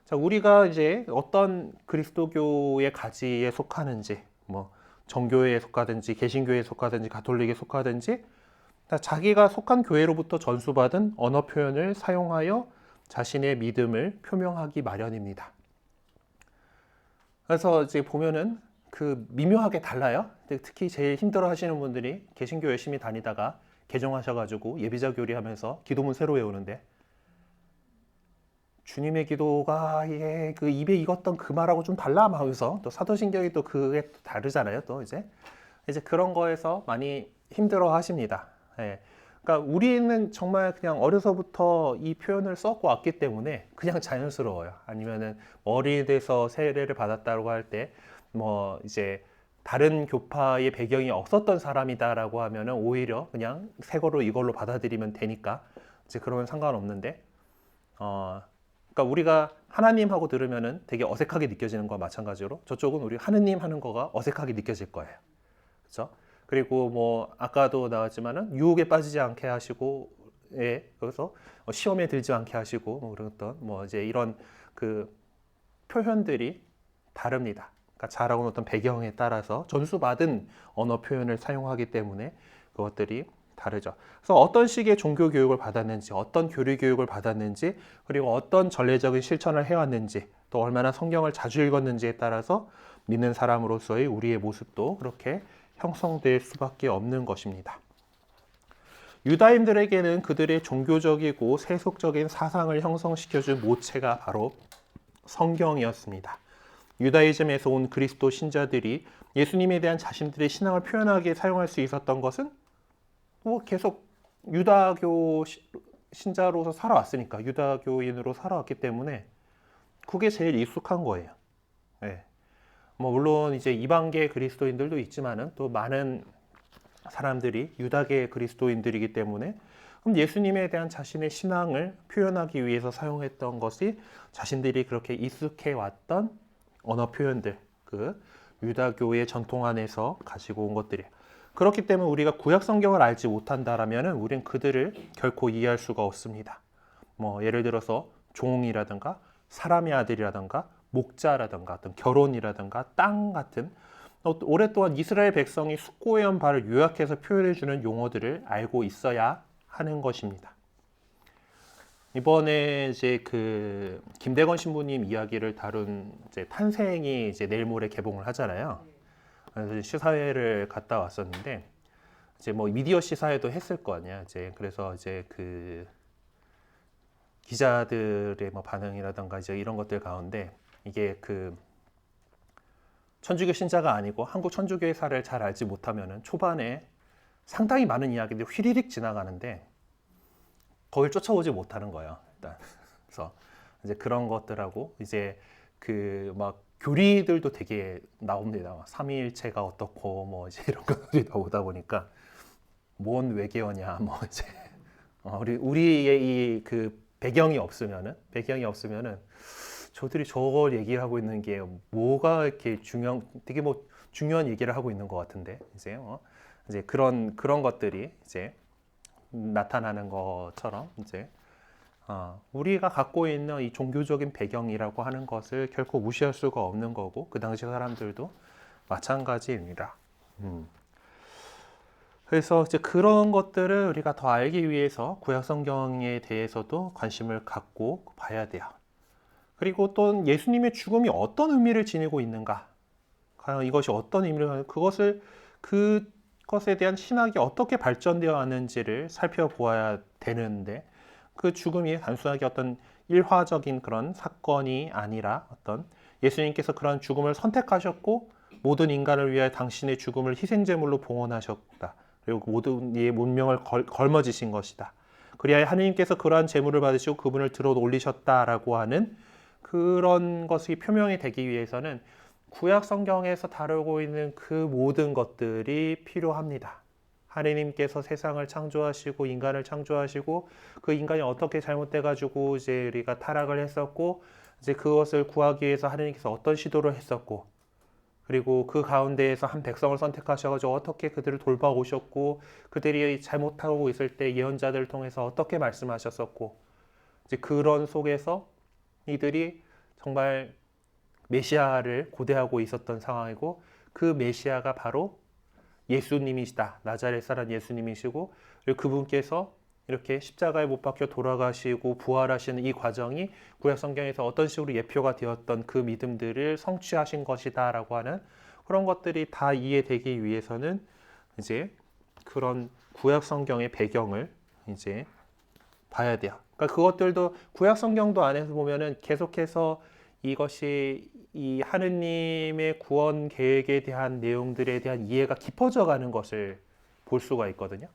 자, 우리가 이제 어떤 그리스도교의 가지에 속하는지, 뭐 정교회에 속하든지 개신교회에 속하든지 가톨릭에 속하든지 자기가 속한 교회로부터 전수받은 언어 표현을 사용하여 자신의 믿음을 표명하기 마련입니다. 그래서 이제 보면은 그 미묘하게 달라요. 특히 제일 힘들어 하시는 분들이 개신교 열심히 다니다가 개종하셔가지고 예비자 교리하면서 기도문 새로 외우는데 주님의 기도가 그 입에 익었던 그 말하고 좀 달라 하면서 또 사도신경이 또 그게 다르잖아요. 또 이제 그런 거에서 많이 힘들어 하십니다. 그러니까 우리는 정말 그냥 어려서부터 이 표현을 써고 왔기 때문에 그냥 자연스러워요. 아니면은 어린이돼서 세례를 받았다고 할 때 뭐 이제 다른 교파의 배경이 없었던 사람이다라고 하면은 오히려 그냥 새 거로 이걸로 받아들이면 되니까 이제 그러면 상관없는데 그러니까 우리가 하나님하고 들으면은 되게 어색하게 느껴지는 거와 마찬가지로 저쪽은 우리 하느님 하는 거가 어색하게 느껴질 거예요. 그렇죠? 그리고 뭐 아까도 나왔지만은 유혹에 빠지지 않게 하시고, 그래서 시험에 들지 않게 하시고 뭐 그랬던 뭐 이제 이런 그 표현들이 다릅니다. 그러니까 자라온 어떤 배경에 따라서 전수받은 언어 표현을 사용하기 때문에 그것들이 다르죠. 그래서 어떤 식의 종교 교육을 받았는지, 어떤 교리 교육을 받았는지, 그리고 어떤 전례적인 실천을 해왔는지, 또 얼마나 성경을 자주 읽었는지에 따라서 믿는 사람으로서의 우리의 모습도 그렇게 형성될 수밖에 없는 것입니다. 유다인들에게는 그들의 종교적이고 세속적인 사상을 형성시켜준 모체가 바로 성경이었습니다. 유다이즘에서 온 그리스도 신자들이 예수님에 대한 자신들의 신앙을 표현하기에 사용할 수 있었던 것은 계속 유다교 신자로서 살아왔으니까, 유다교인으로 살아왔기 때문에 그게 제일 익숙한 거예요. 뭐 물론 이제 이방계 그리스도인들도 있지만은 또 많은 사람들이 유다계 그리스도인들이기 때문에 그럼 예수님에 대한 자신의 신앙을 표현하기 위해서 사용했던 것이 자신들이 그렇게 익숙해 왔던 언어 표현들, 그 유다교의 전통 안에서 가지고 온 것들이에요. 그렇기 때문에 우리가 구약 성경을 알지 못한다라면은 우린 그들을 결코 이해할 수가 없습니다. 뭐 예를 들어서 종이라든가 사람의 아들이라든가 목자라든가 어떤 결혼이라든가 땅 같은 오랫동안 이스라엘 백성이 숙고해온 바를 요약해서 표현해주는 용어들을 알고 있어야 하는 것입니다. 이번에 이제 그 김대건 신부님 이야기를 다룬 이제 탄생이 이제 내일 모레 개봉을 하잖아요. 그래서 시사회를 갔다 왔었는데 이제 뭐 미디어 시사회도 했을 거 아니야. 이제 그래서 이제 그 기자들의 뭐 반응이라든가 이제 이런 것들 가운데 이게 그 천주교 신자가 아니고 한국 천주교회사를 잘 알지 못하면은 초반에 상당히 많은 이야기들이 휘리릭 지나가는데 거길 쫓아오지 못하는 거예요. 일단 그래서 이제 그런 것들하고 이제 그 막 교리들도 되게 나옵니다. 삼위일체가 어떻고 뭐 이제 이런 것들이 나오다 보니까 뭔 외계어냐 뭐 이제 우리의 이 그 배경이 없으면은 저들이 저걸 얘기를 하고 있는 게 뭐가 이렇게 되게 뭐 중요한 얘기를 하고 있는 것 같은데 이제 그런 것들이 이제 나타나는 것처럼 이제 우리가 갖고 있는 이 종교적인 배경이라고 하는 것을 결코 무시할 수가 없는 거고 그 당시 사람들도 마찬가지입니다. 그래서 이제 그런 것들을 우리가 더 알기 위해서 구약 성경에 대해서도 관심을 갖고 봐야 돼요. 그리고 또 예수님의 죽음이 어떤 의미를 지니고 있는가? 과연 이것이 어떤 의미를 그것에 대한 신학이 어떻게 발전되어 왔는지를 살펴보아야 되는데 그 죽음이 단순하게 어떤 일화적인 그런 사건이 아니라 어떤 예수님께서 그런 죽음을 선택하셨고 모든 인간을 위하여 당신의 죽음을 희생제물로 봉헌하셨다. 그리고 모든 이의 문명을 걸머지신 것이다. 그리하여 하느님께서 그러한 제물을 받으시고 그분을 들어 올리셨다라고 하는 그런 것이 표명이 되기 위해서는 구약 성경에서 다루고 있는 그 모든 것들이 필요합니다. 하느님께서 세상을 창조하시고 인간을 창조하시고 그 인간이 어떻게 잘못돼 가지고 이제 우리가 타락을 했었고 이제 그것을 구하기 위해서 하느님께서 어떤 시도를 했었고 그리고 그 가운데에서 한 백성을 선택하셔가지고 어떻게 그들을 돌봐오셨고 그들이 잘못하고 있을 때 예언자들을 통해서 어떻게 말씀하셨었고 이제 그런 속에서 이들이 정말 메시아를 고대하고 있었던 상황이고 그 메시아가 바로 예수님이시다. 나자렛 사람 예수님이시고 그리고 그분께서 이렇게 십자가에 못 박혀 돌아가시고 부활하시는 이 과정이 구약 성경에서 어떤 식으로 예표가 되었던 그 믿음들을 성취하신 것이다라고 하는 그런 것들이 다 이해되기 위해서는 이제 그런 구약 성경의 배경을 이제 봐야 돼요. 그러니까 그것들도 구약 성경도 안에서 보면은 계속해서 이것이 이 하느님의 구원 계획에 대한 내용들에 대한 이해가 깊어져 가는 것을 볼 수가 있거든요.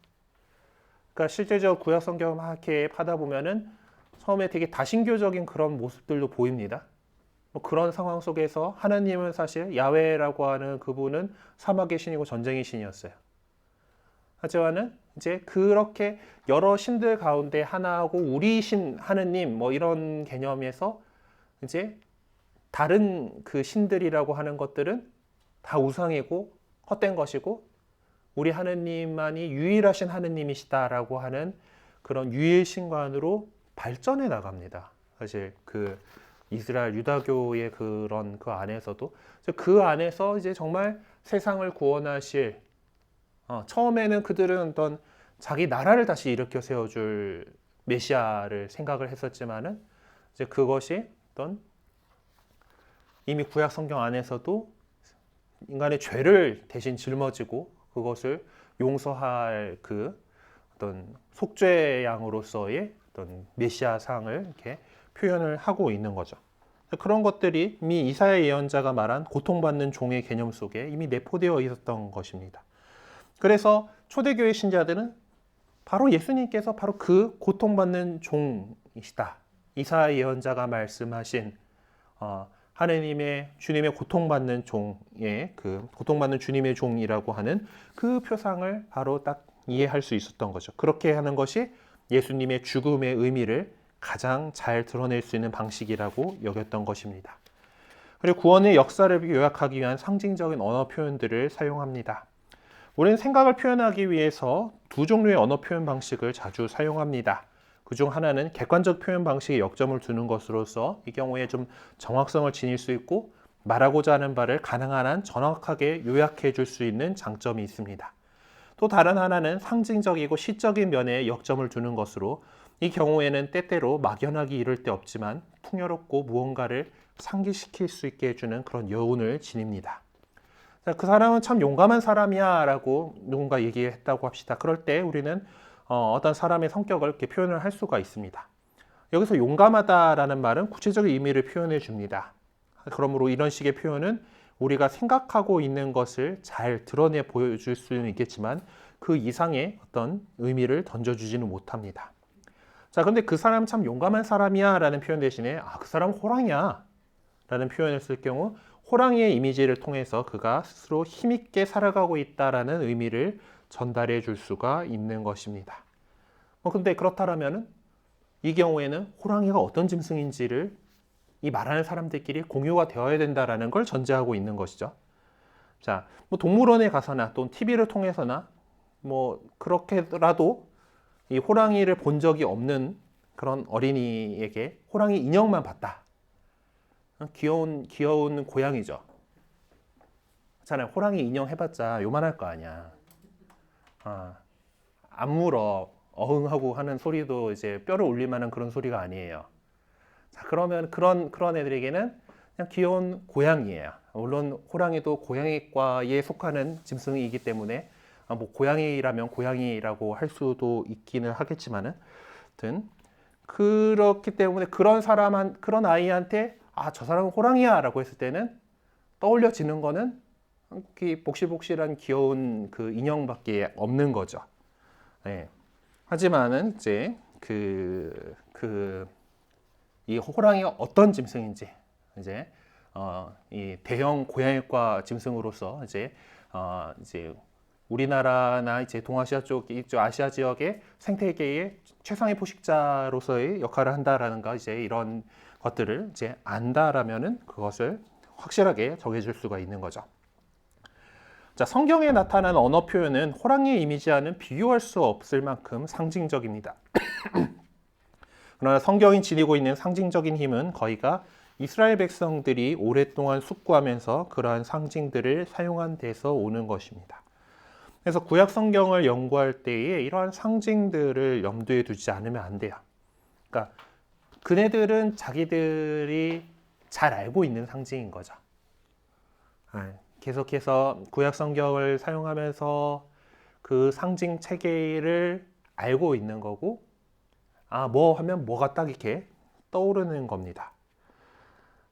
그러니까 실제적으로 구약 성경을 막 이렇게 하다 보면은 처음에 되게 다신교적인 그런 모습들도 보입니다. 뭐 그런 상황 속에서 하나님은 사실 야훼라고 하는 그분은 사막의 신이고 전쟁의 신이었어요. 하지만은 이제 그렇게 여러 신들 가운데 하나하고 우리 신 하느님 뭐 이런 개념에서 이제 다른 그 신들이라고 하는 것들은 다 우상이고 헛된 것이고 우리 하느님만이 유일하신 하느님이시다라고 하는 그런 유일신관으로 발전해 나갑니다. 사실 그 이스라엘 유다교의 그런 그 안에서도 그 안에서 이제 정말 세상을 구원하실 처음에는 그들은 어떤 자기 나라를 다시 일으켜 세워줄 메시아를 생각을 했었지만은 이제 그것이 어떤 이미 구약 성경 안에서도 인간의 죄를 대신 짊어지고 그것을 용서할 그 어떤 속죄 양으로서의 어떤 메시아 상을 이렇게 표현을 하고 있는 거죠. 그런 것들이 이미 이사야 예언자가 말한 고통받는 종의 개념 속에 이미 내포되어 있었던 것입니다. 그래서 초대교회 신자들은 바로 예수님께서 바로 그 고통받는 종이시다. 이사야 예언자가 말씀하신 하느님의 주님의 고통받는 종의 그 고통받는 주님의 종이라고 하는 그 표상을 바로 딱 이해할 수 있었던 거죠. 그렇게 하는 것이 예수님의 죽음의 의미를 가장 잘 드러낼 수 있는 방식이라고 여겼던 것입니다. 그리고 구원의 역사를 요약하기 위한 상징적인 언어 표현들을 사용합니다. 우리는 생각을 표현하기 위해서 두 종류의 언어 표현 방식을 자주 사용합니다. 그중 하나는 객관적 표현 방식에 역점을 두는 것으로서 이 경우에 좀 정확성을 지닐 수 있고 말하고자 하는 바를 가능한 한 정확하게 요약해 줄 수 있는 장점이 있습니다. 또 다른 하나는 상징적이고 시적인 면에 역점을 두는 것으로 이 경우에는 때때로 막연하게 이를 데 없지만 풍요롭고 무언가를 상기시킬 수 있게 해주는 그런 여운을 지닙니다. 그 사람은 참 용감한 사람이야 라고 누군가 얘기했다고 합시다. 그럴 때 우리는 어떤 사람의 성격을 이렇게 표현을 할 수가 있습니다. 여기서 용감하다라는 말은 구체적인 의미를 표현해 줍니다. 그러므로 이런 식의 표현은 우리가 생각하고 있는 것을 잘 드러내 보여줄 수는 있겠지만 그 이상의 어떤 의미를 던져주지는 못합니다. 자, 근데 그 사람 참 용감한 사람이야 라는 표현 대신에 그 사람은 호랑이야 라는 표현을 쓸 경우 호랑이의 이미지를 통해서 그가 스스로 힘있게 살아가고 있다라는 의미를 전달해 줄 수가 있는 것입니다. 근데 그렇다면 이 경우에는 호랑이가 어떤 짐승인지를 이 말하는 사람들끼리 공유가 되어야 된다라는 걸 전제하고 있는 것이죠. 자, 동물원에 가서나 또 TV를 통해서나 그렇게라도 이 호랑이를 본 적이 없는 그런 어린이에게 호랑이 인형만 봤다. 귀여운 고양이죠. 그렇잖아요. 호랑이 인형 해봤자 요만할 거 아니야. 안 물어. 어흥하고 하는 소리도 이제 뼈를 울릴 만한 그런 소리가 아니에요. 자, 그러면 그런 애들에게는 그냥 귀여운 고양이에요. 물론 호랑이도 고양이과에 속하는 짐승이기 때문에 고양이라면 고양이라고 할 수도 있기는 하겠지만은, 아무튼 그렇기 때문에 그런 아이한테 저 사람은 호랑이야라고 했을 때는 떠올려지는 거는 복실복실한 귀여운 그 인형밖에 없는 거죠. 네. 하지만은 이제 이 호랑이가 어떤 짐승인지 이제 이 대형 고양이과 짐승으로서 이제 우리나라나 이제 동아시아 쪽 이쪽 아시아 지역의 생태계의 최상의 포식자로서의 역할을 한다라는가 이제 이런 것들을 이제 안다라면은 그것을 확실하게 정해줄 수가 있는 거죠. 자, 성경에 나타난 언어 표현은 호랑이의 이미지와는 비교할 수 없을 만큼 상징적입니다. 그러나 성경이 지니고 있는 상징적인 힘은 거의가 이스라엘 백성들이 오랫동안 숙고하면서 그러한 상징들을 사용한 데서 오는 것입니다. 그래서 구약 성경을 연구할 때에 이러한 상징들을 염두에 두지 않으면 안 돼요. 그러니까 그네들은 자기들이 잘 알고 있는 상징인 거죠. 계속해서 구약 성경을 사용하면서 그 상징 체계를 알고 있는 거고, 뭐 하면 뭐가 딱 이렇게 떠오르는 겁니다.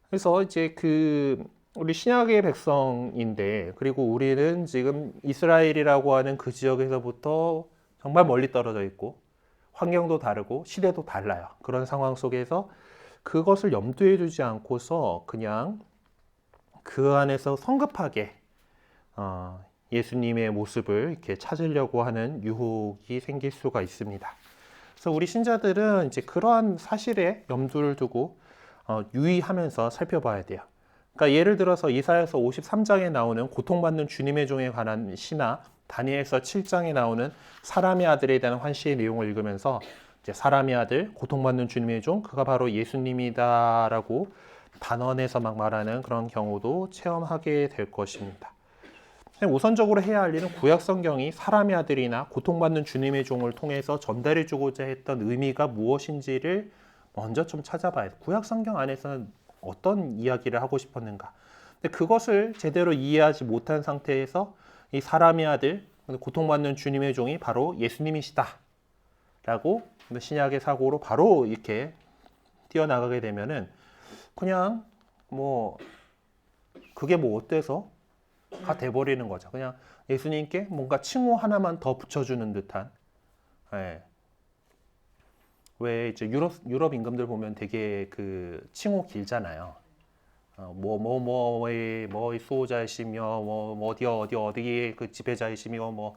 그래서 이제 우리 신약의 백성인데, 그리고 우리는 지금 이스라엘이라고 하는 그 지역에서부터 정말 멀리 떨어져 있고, 환경도 다르고, 시대도 달라요. 그런 상황 속에서 그것을 염두에 두지 않고서 그냥 그 안에서 성급하게 예수님의 모습을 이렇게 찾으려고 하는 유혹이 생길 수가 있습니다. 그래서 우리 신자들은 이제 그러한 사실에 염두를 두고 유의하면서 살펴봐야 돼요. 그러니까 예를 들어서 이사야서 53장에 나오는 고통받는 주님의 종에 관한 시나 다니엘서 7장에 나오는 사람의 아들에 대한 환시의 내용을 읽으면서 이제 사람의 아들, 고통받는 주님의 종, 그가 바로 예수님이다라고 단언해서 막 말하는 그런 경우도 체험하게 될 것입니다. 우선적으로 해야 할 일은 구약 성경이 사람의 아들이나 고통받는 주님의 종을 통해서 전달해 주고자 했던 의미가 무엇인지를 먼저 좀 찾아봐야 돼요. 구약 성경 안에서는 어떤 이야기를 하고 싶었는가. 근데 그것을 제대로 이해하지 못한 상태에서 이 사람의 아들, 고통받는 주님의 종이 바로 예수님이시다 라고 신약의 사고로 바로 이렇게 뛰어나가게 되면은 그냥 그게 어때서 다 돼버리는 거죠. 그냥 예수님께 뭔가 칭호 하나만 더 붙여주는 듯한. 왜 이제 유럽 임금들 보면 되게 그 칭호 길잖아요. 뭐의 수호자이시며 어디의 그 지배자이시며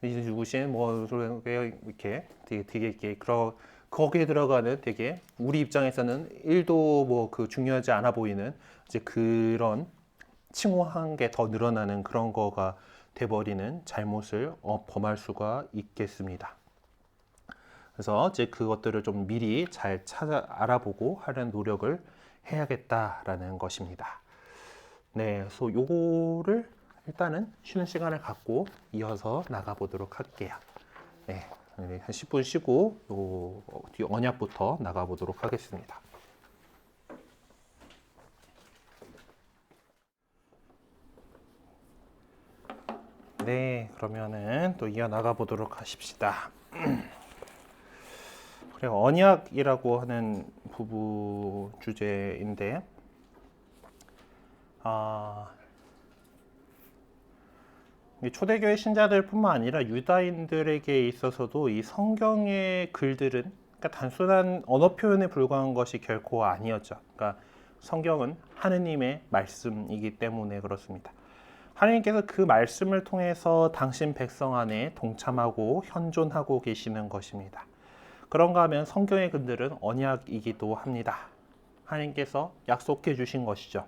이제 누구신 뭐 이렇게 되게 이렇게 그런 거기에 들어가는 되게 우리 입장에서는 1도 뭐 그 중요하지 않아 보이는 이제 그런 칭호한 게 더 늘어나는 그런 거가 돼버리는 잘못을 범할 수가 있겠습니다. 그래서 이제 그것들을 좀 미리 잘 찾아 알아보고 하려는 노력을 해야겠다라는 것입니다. 네, 그래서 요거를 일단은 쉬는 시간을 갖고 이어서 나가보도록 할게요. 네, 한 10분 쉬고 요 언약부터 나가보도록 하겠습니다. 네, 그러면은 또 이어 나가보도록 하십시다. 그리고 언약이라고 하는 부분 주제인데, 초대교회 신자들뿐만 아니라 유다인들에게 있어서도 이 성경의 글들은 그러니까 단순한 언어 표현에 불과한 것이 결코 아니었죠. 그러니까 성경은 하느님의 말씀이기 때문에 그렇습니다. 하느님께서 그 말씀을 통해서 당신 백성 안에 동참하고 현존하고 계시는 것입니다. 그런가 하면 성경의 글들은 언약이기도 합니다. 하느님께서 약속해 주신 것이죠.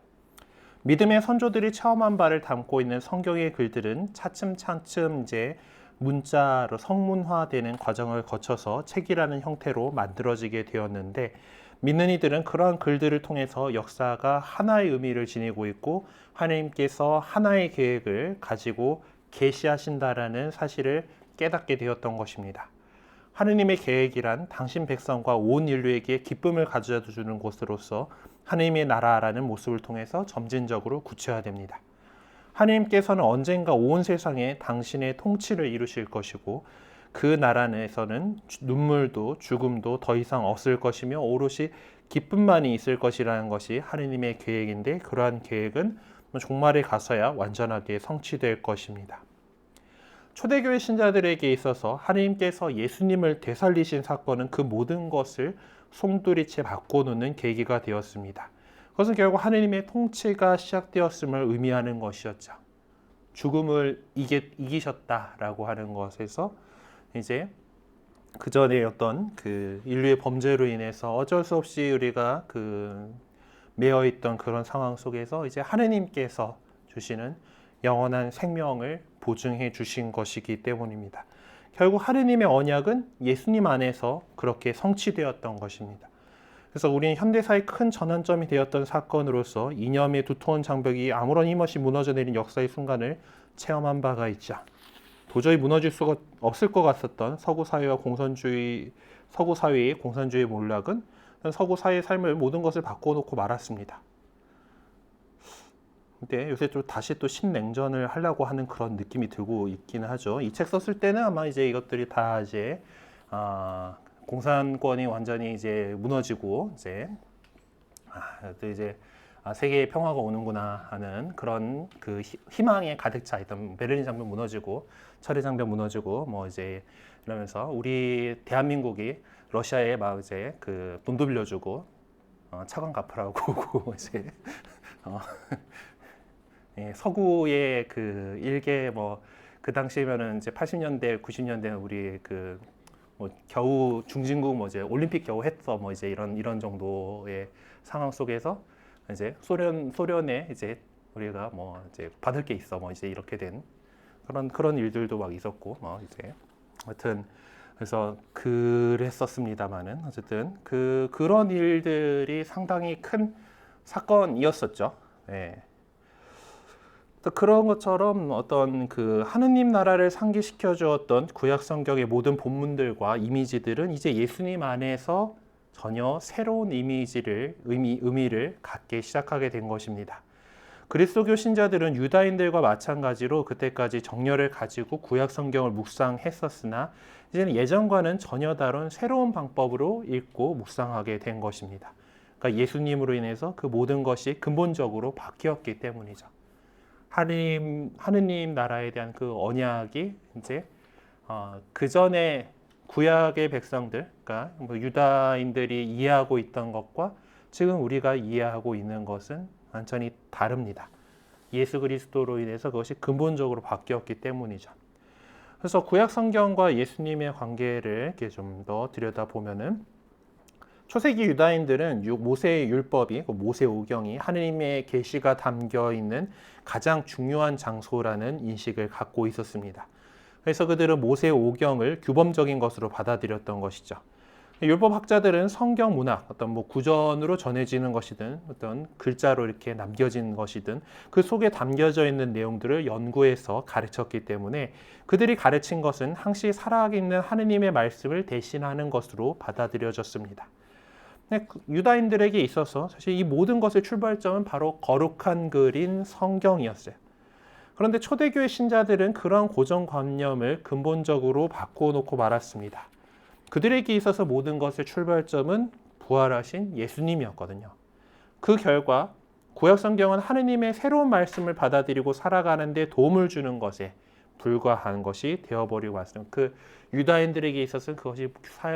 믿음의 선조들이 체험한 바를 담고 있는 성경의 글들은 차츰차츰 이제 문자로 성문화되는 과정을 거쳐서 책이라는 형태로 만들어지게 되었는데, 믿는 이들은 그러한 글들을 통해서 역사가 하나의 의미를 지니고 있고 하나님께서 하나의 계획을 가지고 계시하신다라는 사실을 깨닫게 되었던 것입니다. 하느님의 계획이란 당신 백성과 온 인류에게 기쁨을 가져다 주는 곳으로서 하느님의 나라라는 모습을 통해서 점진적으로 구체화됩니다. 하느님께서는 언젠가 온 세상에 당신의 통치를 이루실 것이고 그 나라 내에서는 눈물도 죽음도 더 이상 없을 것이며 오롯이 기쁨만이 있을 것이라는 것이 하느님의 계획인데, 그러한 계획은 종말에 가서야 완전하게 성취될 것입니다. 초대교회 신자들에게 있어서 하느님께서 예수님을 되살리신 사건은 그 모든 것을 송두리째 바꿔놓는 계기가 되었습니다. 그것은 결국 하느님의 통치가 시작되었음을 의미하는 것이었죠. 죽음을 이기셨다라고 하는 것에서 이제 그 전에 어떤 그 인류의 범죄로 인해서 어쩔 수 없이 우리가 매여 있던 그런 상황 속에서 이제 하느님께서 주시는 영원한 생명을 보증해 주신 것이기 때문입니다. 결국 하느님의 언약은 예수님 안에서 그렇게 성취되었던 것입니다. 그래서 우리는 현대사의 큰 전환점이 되었던 사건으로서 이념의 두터운 장벽이 아무런 힘없이 무너져 내린 역사의 순간을 체험한 바가 있죠. 도저히 무너질 수가 없을 것 같았던 서구 사회의 공산주의 몰락은 서구 사회의 삶을 모든 것을 바꿔놓고 말았습니다. 근데 요새 또 다시 또 신냉전을 하려고 하는 그런 느낌이 들고 있기는 하죠. 이 책 썼을 때는 아마 이제 이것들이 다 이제 공산권이 완전히 이제 무너지고 또 이제 세계의 평화가 오는구나 하는 그런 그 희망에 가득 차 있던 베를린 장벽 무너지고 철의 장벽 무너지고 뭐 이제 이러면서 우리 대한민국이 러시아에 막 이제 그 돈도 빌려주고 차관 갚으라고 이제 예, 서구의 그 일개 뭐 그 당시면은 이제 80년대 90년대 우리 뭐 겨우 중진국 뭐 이제 올림픽 겨우 했어 뭐 이제 이런 정도의 상황 속에서 이제 소련에 이제 우리가 뭐 이제 받을 게 있어 뭐 이제 이렇게 된 그런 일들도 막 있었고 뭐 이제 하여튼 그래서 그랬었습니다만은 어쨌든 그런 일들이 상당히 큰 사건이었었죠. 예. 또 그런 것처럼 어떤 그 하느님 나라를 상기시켜 주었던 구약 성경의 모든 본문들과 이미지들은 이제 예수님 안에서 전혀 새로운 의미를 갖기 시작하게 된 것입니다. 그리스도교 신자들은 유다인들과 마찬가지로 그때까지 정열을 가지고 구약 성경을 묵상했었으나 이제는 예전과는 전혀 다른 새로운 방법으로 읽고 묵상하게 된 것입니다. 그러니까 예수님으로 인해서 그 모든 것이 근본적으로 바뀌었기 때문이죠. 하느님 나라에 대한 그 언약이 이제 그 전에 구약의 백성들, 그러니까 뭐 유다인들이 이해하고 있던 것과 지금 우리가 이해하고 있는 것은 완전히 다릅니다. 예수 그리스도로 인해서 그것이 근본적으로 바뀌었기 때문이죠. 그래서 구약 성경과 예수님의 관계를 이렇게 좀 더 들여다보면은 초세기 유다인들은 모세의 율법이 모세오경이 하느님의 계시가 담겨 있는 가장 중요한 장소라는 인식을 갖고 있었습니다. 그래서 그들은 모세오경을 규범적인 것으로 받아들였던 것이죠. 율법 학자들은 성경 문학, 어떤 구전으로 전해지는 것이든 어떤 글자로 이렇게 남겨진 것이든 그 속에 담겨져 있는 내용들을 연구해서 가르쳤기 때문에 그들이 가르친 것은 항시 살아있는 하느님의 말씀을 대신하는 것으로 받아들여졌습니다. 유다인들에게 있어서 사실 이 모든 것의 출발점은 바로 거룩한 글인 성경이었어요. 그런데 초대교회 신자들은 그러한 고정관념을 근본적으로 바꿔놓고 말았습니다. 그들에게 있어서 모든 것의 출발점은 부활하신 예수님이었거든요. 그 결과 구약 성경은 하느님의 새로운 말씀을 받아들이고 살아가는 데 도움을 주는 것에 불과한 것이 되어버리고 왔습니다. 그 유다인들에게 있어서는 그것이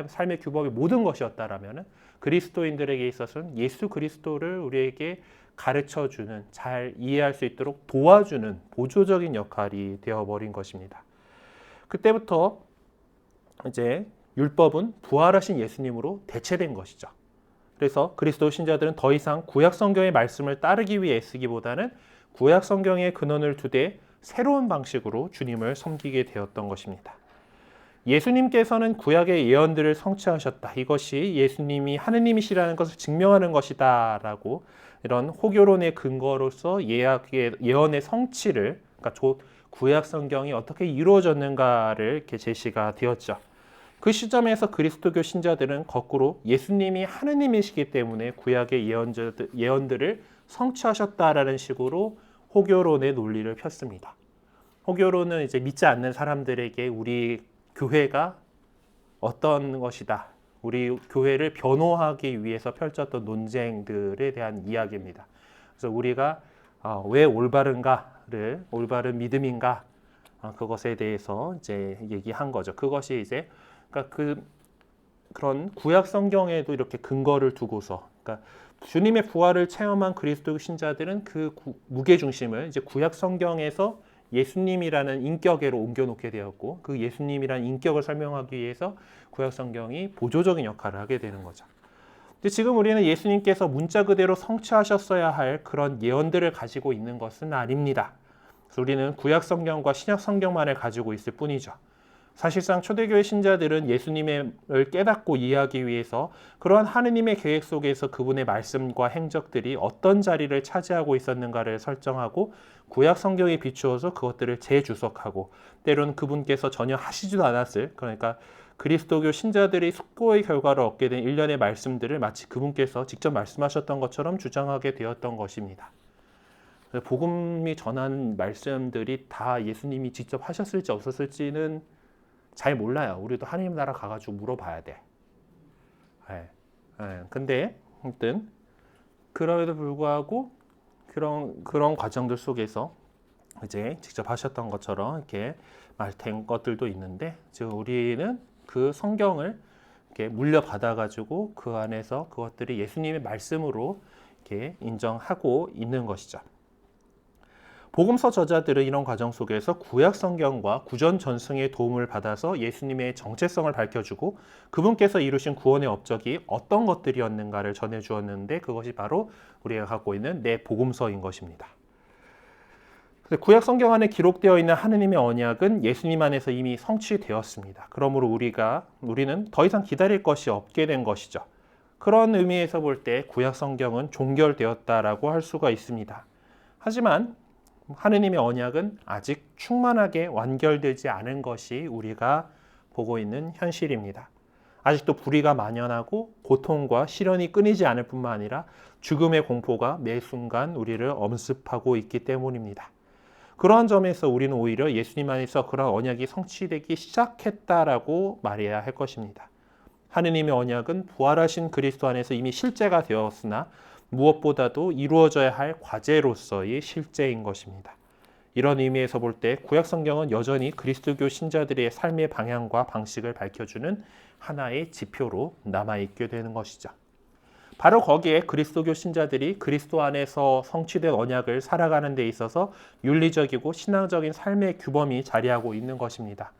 삶의 규범의 모든 것이었다라면 그리스도인들에게 있어서는 예수 그리스도를 우리에게 가르쳐주는, 잘 이해할 수 있도록 도와주는 보조적인 역할이 되어버린 것입니다. 그때부터 이제 율법은 부활하신 예수님으로 대체된 것이죠. 그래서 그리스도 신자들은 더 이상 구약 성경의 말씀을 따르기 위해 애쓰기보다는 구약 성경의 근원을 두되 새로운 방식으로 주님을 섬기게 되었던 것입니다. 예수님께서는 구약의 예언들을 성취하셨다. 이것이 예수님이 하느님이시라는 것을 증명하는 것이다 라고 이런 호교론의 근거로서 예언의 성취를, 그러니까 구약 성경이 어떻게 이루어졌는가를 이렇게 제시가 되었죠. 그 시점에서 그리스도교 신자들은 거꾸로 예수님이 하느님이시기 때문에 구약의 예언들을 성취하셨다라는 식으로 호교론의 논리를 폈습니다. 호교론은 이제 믿지 않는 사람들에게 우리 교회가 어떤 것이다, 우리 교회를 변호하기 위해서 펼쳤던 논쟁들에 대한 이야기입니다. 그래서 우리가 왜 올바른 믿음인가, 그것에 대해서 이제 얘기한 거죠. 그것이 이제 그러니까 그런 구약 성경에도 이렇게 근거를 두고서, 그러니까 주님의 부활을 체험한 그리스도 신자들은 그 무게 중심을 이제 구약 성경에서 예수님이라는 인격으로 옮겨놓게 되었고, 그 예수님이라는 인격을 설명하기 위해서 구약 성경이 보조적인 역할을 하게 되는 거죠. 근데 지금 우리는 예수님께서 문자 그대로 성취하셨어야 할 그런 예언들을 가지고 있는 것은 아닙니다. 그래서 우리는 구약 성경과 신약 성경만을 가지고 있을 뿐이죠. 사실상 초대교회 신자들은 예수님을 깨닫고 이해하기 위해서 그러한 하느님의 계획 속에서 그분의 말씀과 행적들이 어떤 자리를 차지하고 있었는가를 설정하고 구약 성경에 비추어서 그것들을 재주석하고, 때로는 그분께서 전혀 하시지도 않았을, 그러니까 그리스도교 신자들이 숙고의 결과를 얻게 된 일련의 말씀들을 마치 그분께서 직접 말씀하셨던 것처럼 주장하게 되었던 것입니다. 복음이 전한 말씀들이 다 예수님이 직접 하셨을지 없었을지는 잘 몰라요. 우리도 하나님 나라 가가지고 물어봐야 돼. 근데 아무튼 그럼에도 불구하고 그런 과정들 속에서 이제 직접 하셨던 것처럼 이렇게 말된 것들도 있는데, 지금 우리는 그 성경을 이렇게 물려받아가지고 그 안에서 그것들이 예수님의 말씀으로 이렇게 인정하고 있는 것이죠. 복음서 저자들은 이런 과정 속에서 구약 성경과 구전 전승의 도움을 받아서 예수님의 정체성을 밝혀주고 그분께서 이루신 구원의 업적이 어떤 것들이었는가를 전해주었는데, 그것이 바로 우리가 갖고 있는 내 복음서인 것입니다. 구약 성경 안에 기록되어 있는 하느님의 언약은 예수님 안에서 이미 성취되었습니다. 그러므로 우리는 더 이상 기다릴 것이 없게 된 것이죠. 그런 의미에서 볼 때 구약 성경은 종결되었다라고 할 수가 있습니다. 하지만 하느님의 언약은 아직 충만하게 완결되지 않은 것이 우리가 보고 있는 현실입니다. 아직도 불의가 만연하고 고통과 시련이 끊이지 않을 뿐만 아니라 죽음의 공포가 매 순간 우리를 엄습하고 있기 때문입니다. 그러한 점에서 우리는 오히려 예수님 안에서 그런 언약이 성취되기 시작했다라고 말해야 할 것입니다. 하느님의 언약은 부활하신 그리스도 안에서 이미 실제가 되었으나 무엇보다도 이루어져야 할 과제로서의 실제인 것입니다. 이런 의미에서 볼 때 구약 성경은 여전히 그리스도교 신자들의 삶의 방향과 방식을 밝혀주는 하나의 지표로 남아있게 되는 것이죠. 바로 거기에 그리스도교 신자들이 그리스도 안에서 성취된 언약을 살아가는 데 있어서 윤리적이고 신앙적인 삶의 규범이 자리하고 있는 것입니다.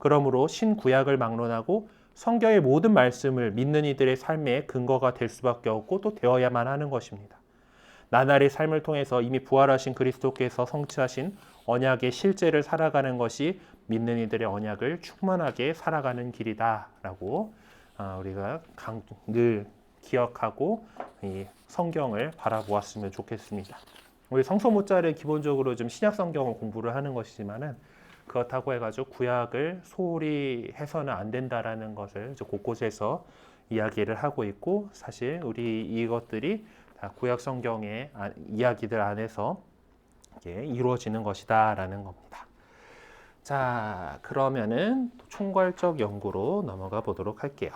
그러므로 신구약을 막론하고 성경의 모든 말씀을 믿는 이들의 삶의 근거가 될 수밖에 없고 또 되어야만 하는 것입니다. 나날의 삶을 통해서 이미 부활하신 그리스도께서 성취하신 언약의 실제를 살아가는 것이 믿는 이들의 언약을 충만하게 살아가는 길이다라고 우리가 늘 기억하고 이 성경을 바라보았으면 좋겠습니다. 우리 성서모자를 기본적으로 좀 신약 성경을 공부를 하는 것이지만은 그렇다고 해가지고 구약을 소홀히 해서는 안 된다라는 것을 곳곳에서 이야기를 하고 있고, 사실 우리 이것들이 다 구약 성경의 이야기들 안에서 이루어지는 것이다라는 겁니다. 자, 그러면은 총괄적 연구로 넘어가 보도록 할게요.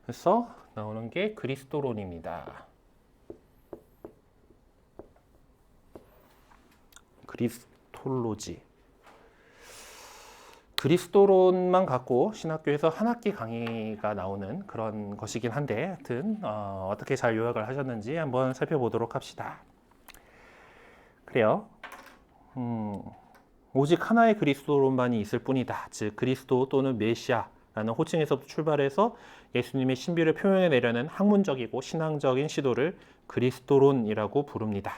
그래서 나오는 게 그리스도론입니다. 그리스톨로지. 그리스도론만 갖고 신학교에서 한 학기 강의가 나오는 그런 것이긴 한데, 하여튼 어떻게 잘 요약을 하셨는지 한번 살펴보도록 합시다. 그래요. 오직 하나의 그리스도론만이 있을 뿐이다. 즉 그리스도 또는 메시아라는 호칭에서 출발해서 예수님의 신비를 표현해내려는 학문적이고 신앙적인 시도를 그리스도론이라고 부릅니다.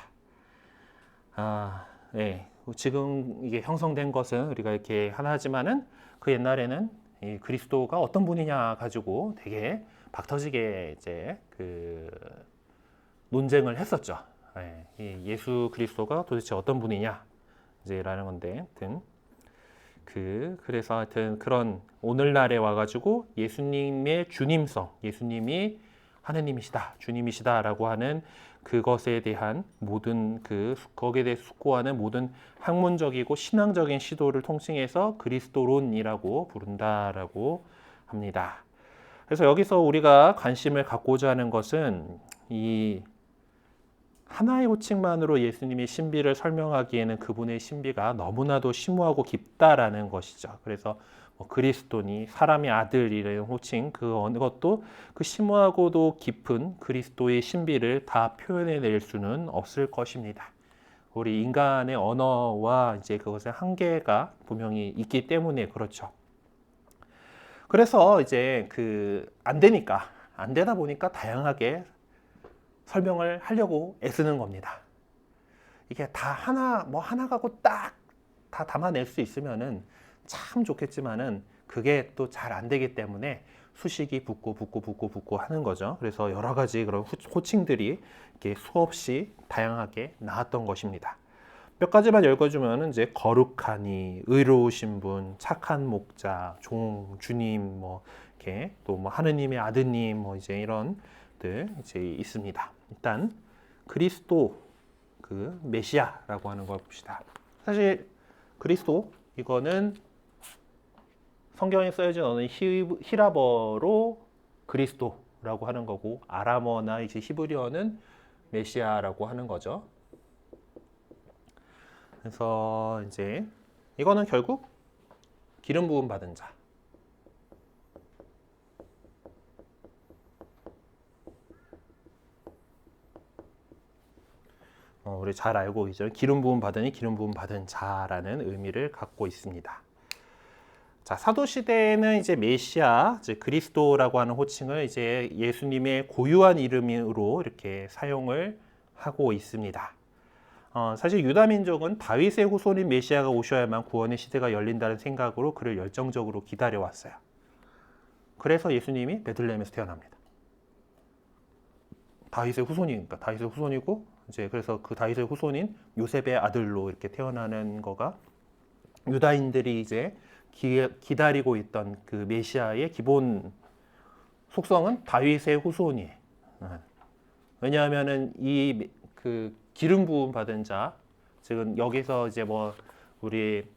네. 지금 이게 형성된 것은 우리가 이렇게 하나지만은 그 옛날에는 이 그리스도가 어떤 분이냐 가지고 되게 박터지게 이제 그 논쟁을 했었죠. 네. 이 예수 그리스도가 도대체 어떤 분이냐 이제라는 건데, 하여튼 그래서 하여튼 그런 오늘날에 와가지고 예수님의 주님성, 예수님이 하느님이시다, 주님이시다라고 하는 그것에 대한 모든 거기에 대해 숙고하는 모든 학문적이고 신앙적인 시도를 통칭해서 그리스도론이라고 부른다라고 합니다. 그래서 여기서 우리가 관심을 갖고자 하는 것은 이 하나의 호칭만으로 예수님의 신비를 설명하기에는 그분의 신비가 너무나도 심오하고 깊다라는 것이죠. 그래서 그리스도니 사람의 아들이라는 호칭, 그 어느 것도 그 심오하고도 깊은 그리스도의 신비를 다 표현해낼 수는 없을 것입니다. 우리 인간의 언어와 이제 그것의 한계가 분명히 있기 때문에 그렇죠. 그래서 이제 안 되다 보니까 다양하게 설명을 하려고 애쓰는 겁니다. 이게 다 하나 갖고 딱 다 담아낼 수 있으면은 참 좋겠지만은 그게 또 잘 안 되기 때문에 수식이 붙고 하는 거죠. 그래서 여러 가지 그런 호칭들이 이렇게 수없이 다양하게 나왔던 것입니다. 몇 가지만 읽어주면은 이제 거룩하니, 의로우신 분, 착한 목자, 종, 주님, 이렇게 또 하느님의 아드님, 이제 이런들 이제 있습니다. 일단 그리스도, 메시아라고 하는 걸 봅시다. 사실 그리스도 이거는 성경에 쓰여진 어느 히라버로 그리스도라고 하는 거고, 아람어나 이제 히브리어는 메시아라고 하는 거죠. 그래서 이제 이거는 결국 기름 부음 받은 자. 우리 잘 알고 있죠. 기름 부음 받으니 기름 부음 받은 자라는 의미를 갖고 있습니다. 자, 사도 시대에는 이제 메시아, 즉 그리스도라고 하는 호칭을 이제 예수님의 고유한 이름으로 이렇게 사용을 하고 있습니다. 사실 유다 민족은 다윗의 후손인 메시아가 오셔야만 구원의 시대가 열린다는 생각으로 그를 열정적으로 기다려 왔어요. 그래서 예수님이 베들레헴에서 태어납니다. 다윗의 후손이니까 다윗의 후손이고, 이제 그래서 그 다윗의 후손인 요셉의 아들로 이렇게 태어나는 거가 유다인들이 이제 기다리고 있던 그 메시아의 기본 속성은 다윗의 후손이에요. 왜냐하면은 그 기름 부음 받은 자, 지금 여기서 이제 우리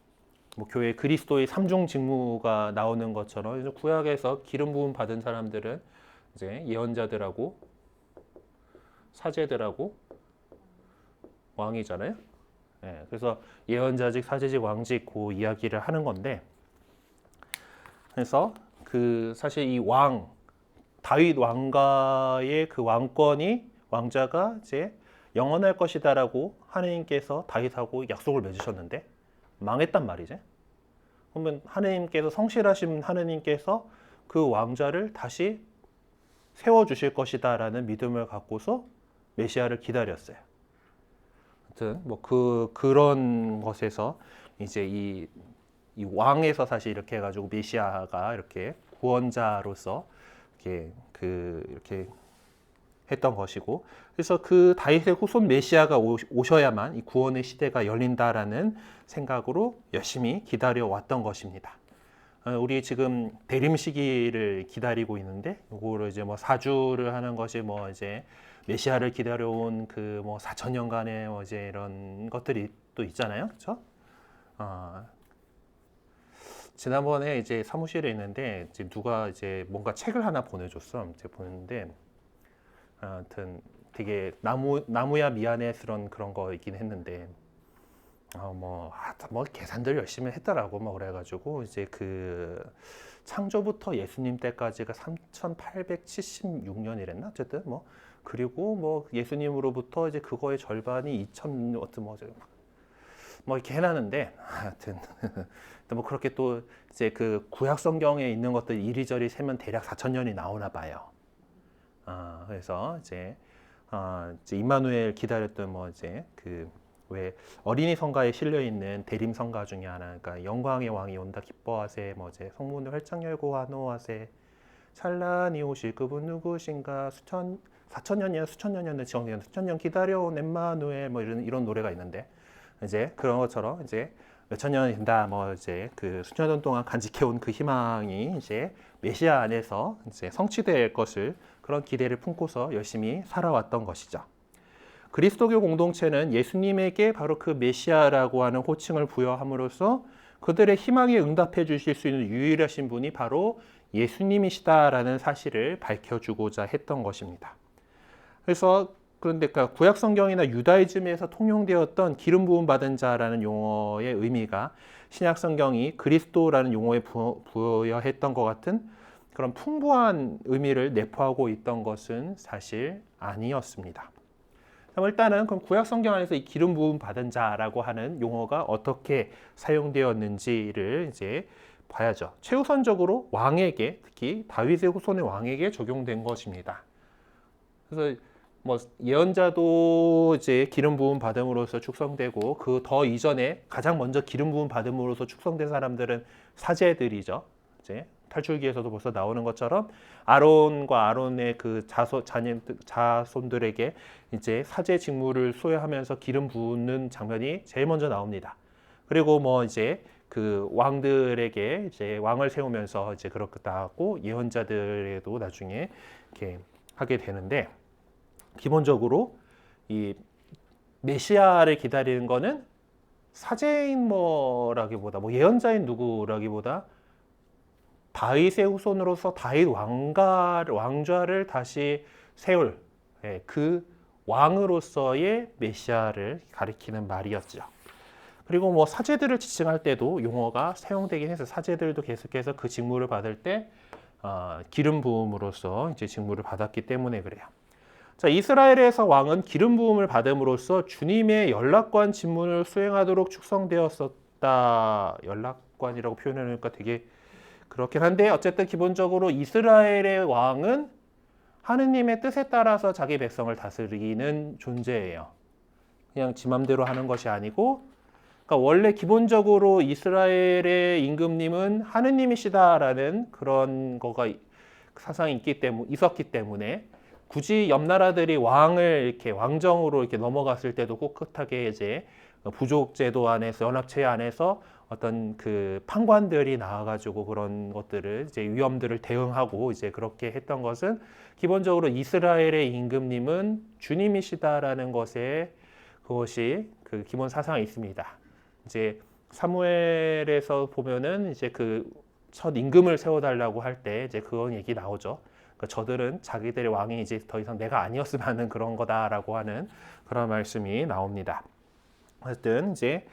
교회 그리스도의 삼중 직무가 나오는 것처럼 구약에서 기름 부음 받은 사람들은 이제 예언자들하고 사제들하고 왕이잖아요. 네, 그래서 예언자직, 사제직, 왕직 그 이야기를 하는 건데, 그래서 그 사실 이 다윗 왕가의 그 왕자가 이제 영원할 것이다라고 하느님께서 다윗하고 약속을 맺으셨는데 망했단 말이지. 그러면 하느님께서 성실하신 하느님께서 그 왕자를 다시 세워 주실 것이다라는 믿음을 갖고서 메시아를 기다렸어요. 아무튼 뭐 그런 것에서 이제 이 왕에서 사실 이렇게 해가지고 메시아가 이렇게 구원자로서 이렇게 했던 것이고, 그래서 그 다윗의 후손 메시아가 오셔야만 이 구원의 시대가 열린다라는 생각으로 열심히 기다려 왔던 것입니다. 우리 지금 대림 시기를 기다리고 있는데, 이거를 이제 뭐 사주를 하는 것이 뭐 이제 메시아를 기다려온 그 뭐 4,000년간의 뭐 이제 이런 것들이 또 있잖아요, 그렇죠? 지난번에 이제 사무실에 있는데 이제 누가 이제 뭔가 책을 하나 보내줬어. 이제 보는데 하여튼 되게 나무야 미안해스런 그런 거이긴 했는데 뭐 계산들 열심히 했더라고. 뭐 그래가지고 이제 그 창조부터 예수님 때까지가 3,876년이랬나 어쨌든 뭐 그리고 뭐 예수님으로부터 이제 그거의 절반이 2,000 어떤 뭐 이렇게 해놨는데 하여튼 뭐 그렇게 또 이제 그 구약 성경에 있는 것들 이리저리 세면 대략 4,000년이 나오나 봐요. 그래서 이제 임마누엘 기다렸던 뭐 이제 그 왜 어린이 성가에 실려 있는 대림 성가 중에 하나, 그러니까 영광의 왕이 온다 기뻐하세, 뭐 이제 성문을 활짝 열고 환호하세, 찬란히 오실 그분 누구신가, 4,000년이나 수천 년이나 지금 수천 년 기다려온 임마누엘 뭐 이런 노래가 있는데, 이제 그런 것처럼 이제 몇천 년이 된다, 뭐 이제 그 수천 년 동안 간직해온 그 희망이 이제 메시아 안에서 이제 성취될 것을 그런 기대를 품고서 열심히 살아왔던 것이죠. 그리스도교 공동체는 예수님에게 바로 그 메시아라고 하는 호칭을 부여함으로써 그들의 희망에 응답해 주실 수 있는 유일하신 분이 바로 예수님이시다라는 사실을 밝혀주고자 했던 것입니다. 그래서 그런데 구약 성경이나 유다이즘에서 통용되었던 기름 부음 받은 자라는 용어의 의미가 신약 성경이 그리스도라는 용어에 부여했던 것 같은 그런 풍부한 의미를 내포하고 있던 것은 사실 아니었습니다. 그럼 일단은 그럼 구약 성경 안에서 이 기름 부음 받은 자라고 하는 용어가 어떻게 사용되었는지를 이제 봐야죠. 최우선적으로 왕에게, 특히 다윗의 후손의 왕에게 적용된 것입니다. 그래서 뭐 예언자도 이제 기름 부음 받음으로써 축성되고 그 더 이전에 가장 먼저 기름 부음 받음으로써 축성된 사람들은 사제들이죠. 이제 탈출기에서도 벌써 나오는 것처럼 아론과 아론의 그 자손들에게 이제 사제 직무를 수행하면서 기름 부는 장면이 제일 먼저 나옵니다. 그리고 뭐 이제 그 왕들에게 이제 왕을 세우면서 이제 그렇게 나왔고 예언자들에도 나중에 이렇게 하게 되는데, 기본적으로 이 메시아를 기다리는 거는 사제인 뭐라기보다 뭐 예언자인 누구라기보다 다윗의 후손으로서 다윗 왕좌를 다시 세울 그 왕으로서의 메시아를 가리키는 말이었죠. 그리고 뭐 사제들을 지칭할 때도 용어가 사용되긴 해서 사제들도 계속해서 그 직무를 받을 때 기름 부음으로써 이제 직무를 받았기 때문에 그래요. 자, 이스라엘에서 왕은 기름 부음을 받음으로써 주님의 연락관 직무를 수행하도록 축성되었었다. 연락관이라고 표현하니까 되게 그렇긴 한데 어쨌든 기본적으로 이스라엘의 왕은 하느님의 뜻에 따라서 자기 백성을 다스리는 존재예요. 그냥 지 맘대로 하는 것이 아니고, 그러니까 원래 기본적으로 이스라엘의 임금님은 하느님이시다라는 그런 거가 사상이 있었기 때문에 굳이 옆 나라들이 왕을 이렇게 왕정으로 이렇게 넘어갔을 때도 꿋꿋하게 이제 부족 제도 안에서 연합체 안에서 어떤 그 판관들이 나와가지고 그런 것들을 이제 위험들을 대응하고 이제 그렇게 했던 것은 기본적으로 이스라엘의 임금님은 주님이시다라는 것에 그것이 그 기본 사상이 있습니다. 이제 사무엘에서 보면은 이제 그 첫 임금을 세워달라고 할 때 이제 그런 얘기 나오죠. 그러니까 저들은 자기들의 왕이 이제 더 이상 내가 아니었으면 하는 그런 거다라고 하는 그런 말씀이 나옵니다. 어쨌든 이제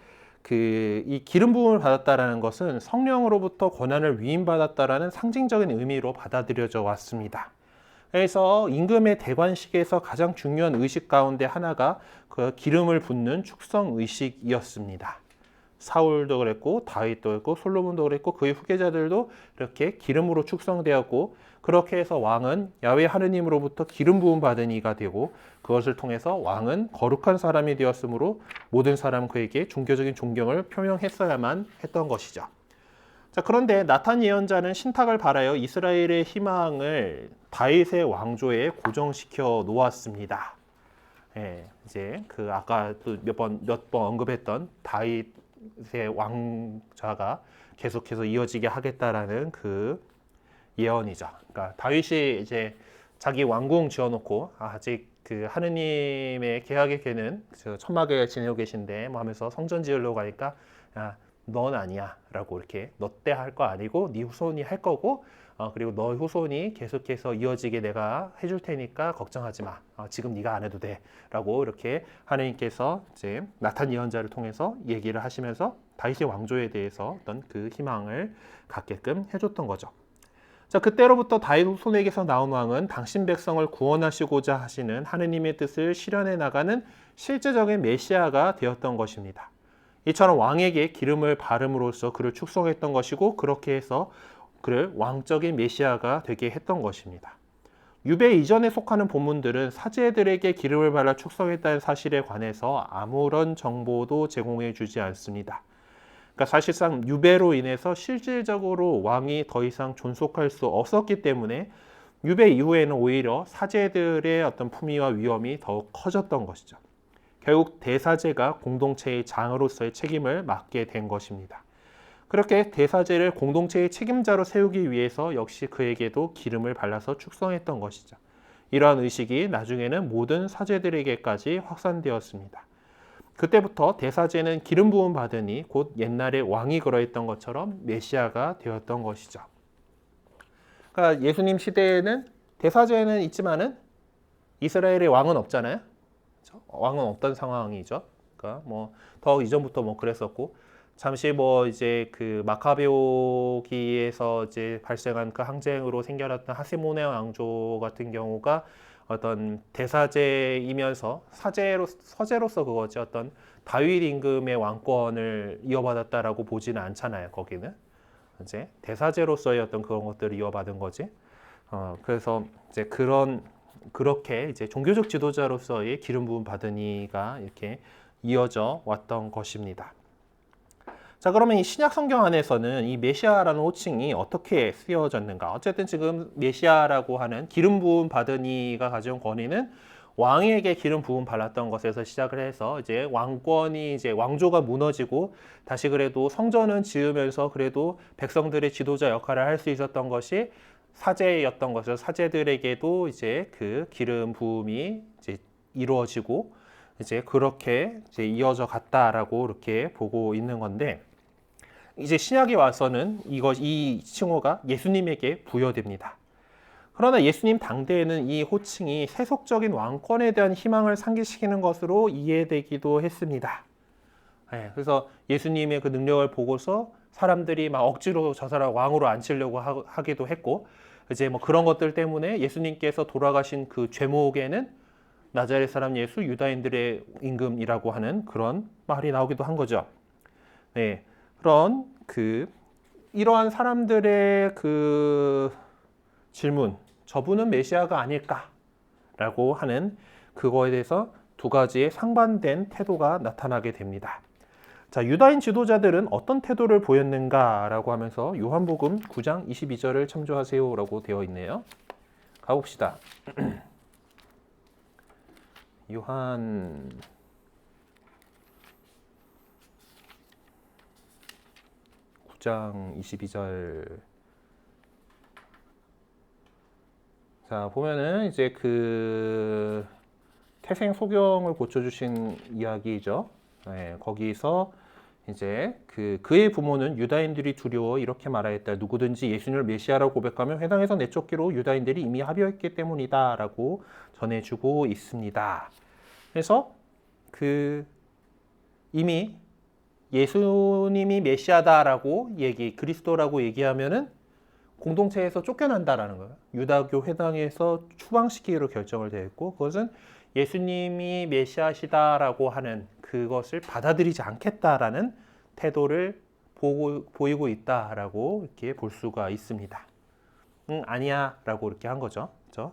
이 기름 부음을 받았다라는 것은 성령으로부터 권한을 위임받았다라는 상징적인 의미로 받아들여져 왔습니다. 그래서 임금의 대관식에서 가장 중요한 의식 가운데 하나가 그 기름을 붓는 축성 의식이었습니다. 사울도 그랬고 다윗도 그랬고 솔로몬도 그랬고 그의 후계자들도 이렇게 기름으로 축성되었고, 그렇게 해서 왕은 야훼 하느님으로부터 기름 부음 받은 이가 되고, 그것을 통해서 왕은 거룩한 사람이 되었으므로 모든 사람 그에게 종교적인 존경을 표명했어야만 했던 것이죠. 자, 그런데 나탄 예언자는 신탁을 발하여 이스라엘의 희망을 다윗의 왕조에 고정시켜 놓았습니다. 예, 이제 그 아까 또 몇 번 언급했던 다윗의 왕자가 계속해서 이어지게 하겠다라는 그 예언이죠. 그러니까 다윗이 이제 자기 왕궁 지어놓고 아직 그 하느님의 계약의 궤는 천막에 지내고 계신데 뭐 하면서 성전 지으려고 하니까, 야, 넌 아니야 라고, 이렇게 너 때 할 거 아니고 네 후손이 할 거고, 그리고 너 후손이 계속해서 이어지게 내가 해줄 테니까 걱정하지 마. 지금 네가 안 해도 돼 라고 이렇게 하느님께서 이제 나탄 예언자를 통해서 얘기를 하시면서 다윗의 왕조에 대해서 어떤 그 희망을 갖게끔 해줬던 거죠. 자, 그때로부터 다윗 후손에게서 나온 왕은 당신 백성을 구원하시고자 하시는 하느님의 뜻을 실현해 나가는 실제적인 메시아가 되었던 것입니다. 이처럼 왕에게 기름을 바름으로써 그를 축성했던 것이고, 그렇게 해서 그를 왕적인 메시아가 되게 했던 것입니다. 유배 이전에 속하는 본문들은 사제들에게 기름을 발라 축성했다는 사실에 관해서 아무런 정보도 제공해 주지 않습니다. 그러니까 사실상 유배로 인해서 실질적으로 왕이 더 이상 존속할 수 없었기 때문에 유배 이후에는 오히려 사제들의 어떤 품위와 위엄이 더욱 커졌던 것이죠. 결국 대사제가 공동체의 장으로서의 책임을 맡게 된 것입니다. 그렇게 대사제를 공동체의 책임자로 세우기 위해서 역시 그에게도 기름을 발라서 축성했던 것이죠. 이러한 의식이 나중에는 모든 사제들에게까지 확산되었습니다. 그때부터 대사제는 기름 부음 받으니 곧 옛날에 왕이 그러했던 것처럼 메시아가 되었던 것이죠. 그러니까 예수님 시대에는 대사제는 있지만은 이스라엘의 왕은 없잖아요. 그렇죠? 왕은 없던 상황이죠. 그러니까 뭐 더 이전부터 뭐 그랬었고, 잠시 뭐 이제 그 마카베오기에서 이제 발생한 그 항쟁으로 생겨났던 하세모네 왕조 같은 경우가 어떤 대사제이면서 서제로서 그거지, 어떤 다윗 임금의 왕권을 이어받았다라고 보지는 않잖아요. 거기는 이제 대사제로서의 어떤 그런 것들을 이어받은 거지. 그래서 이제 그렇게 이제 종교적 지도자로서의 기름 부음 받은 이가 이렇게 이어져 왔던 것입니다. 자, 그러면 이 신약 성경 안에서는 이 메시아라는 호칭이 어떻게 쓰여졌는가? 어쨌든 지금 메시아라고 하는 기름 부음 받은 이가 가져온 권위는 왕에게 기름 부음 발랐던 것에서 시작을 해서 이제 왕권이 이제 왕조가 무너지고 다시 그래도 성전은 지으면서 그래도 백성들의 지도자 역할을 할 수 있었던 것이 사제였던 것을, 사제들에게도 이제 그 기름 부음이 이제 이루어지고 이제 그렇게 이제 이어져 갔다라고 이렇게 보고 있는 건데, 이제 신약에 와서는 이 칭호가 예수님에게 부여됩니다. 그러나 예수님 당대에는 이 호칭이 세속적인 왕권에 대한 희망을 상기시키는 것으로 이해되기도 했습니다. 네, 그래서 예수님의 그 능력을 보고서 사람들이 막 억지로 저 사람 왕으로 앉히려고 하기도 했고, 이제 뭐 그런 것들 때문에 예수님께서 돌아가신 그 죄목에는 나자렛 사람 예수 유다인들의 임금이라고 하는 그런 말이 나오기도 한 거죠. 네, 그런 이러한 사람들의 그 질문, 저분은 메시아가 아닐까라고 하는 그거에 대해서 두 가지의 상반된 태도가 나타나게 됩니다. 자, 유다인 지도자들은 어떤 태도를 보였는가라고 하면서 요한복음 9장 22절을 참조하세요라고 되어 있네요. 가봅시다. 요한 9장 22절. 자, 보면은 이제 그 태생 소경을 고쳐주신 이야기죠. 네, 거기서 이제 그의 부모는 유다인들이 두려워 이렇게 말하였다. 누구든지 예수님을 메시아라고 고백하면 회당에서 내쫓기로 유다인들이 이미 합의했기 때문이다라고 전해주고 있습니다. 그래서 이미 예수님이 메시아다라고 그리스도라고 얘기하면은 공동체에서 쫓겨난다라는 거예요. 유다교 회당에서 추방시키기로 결정을 되어 있고, 그것은 예수님이 메시아시다라고 하는 그것을 받아들이지 않겠다라는 태도를 보이고 있다라고 이렇게 볼 수가 있습니다. 아니야라고 이렇게 한 거죠. 그렇죠?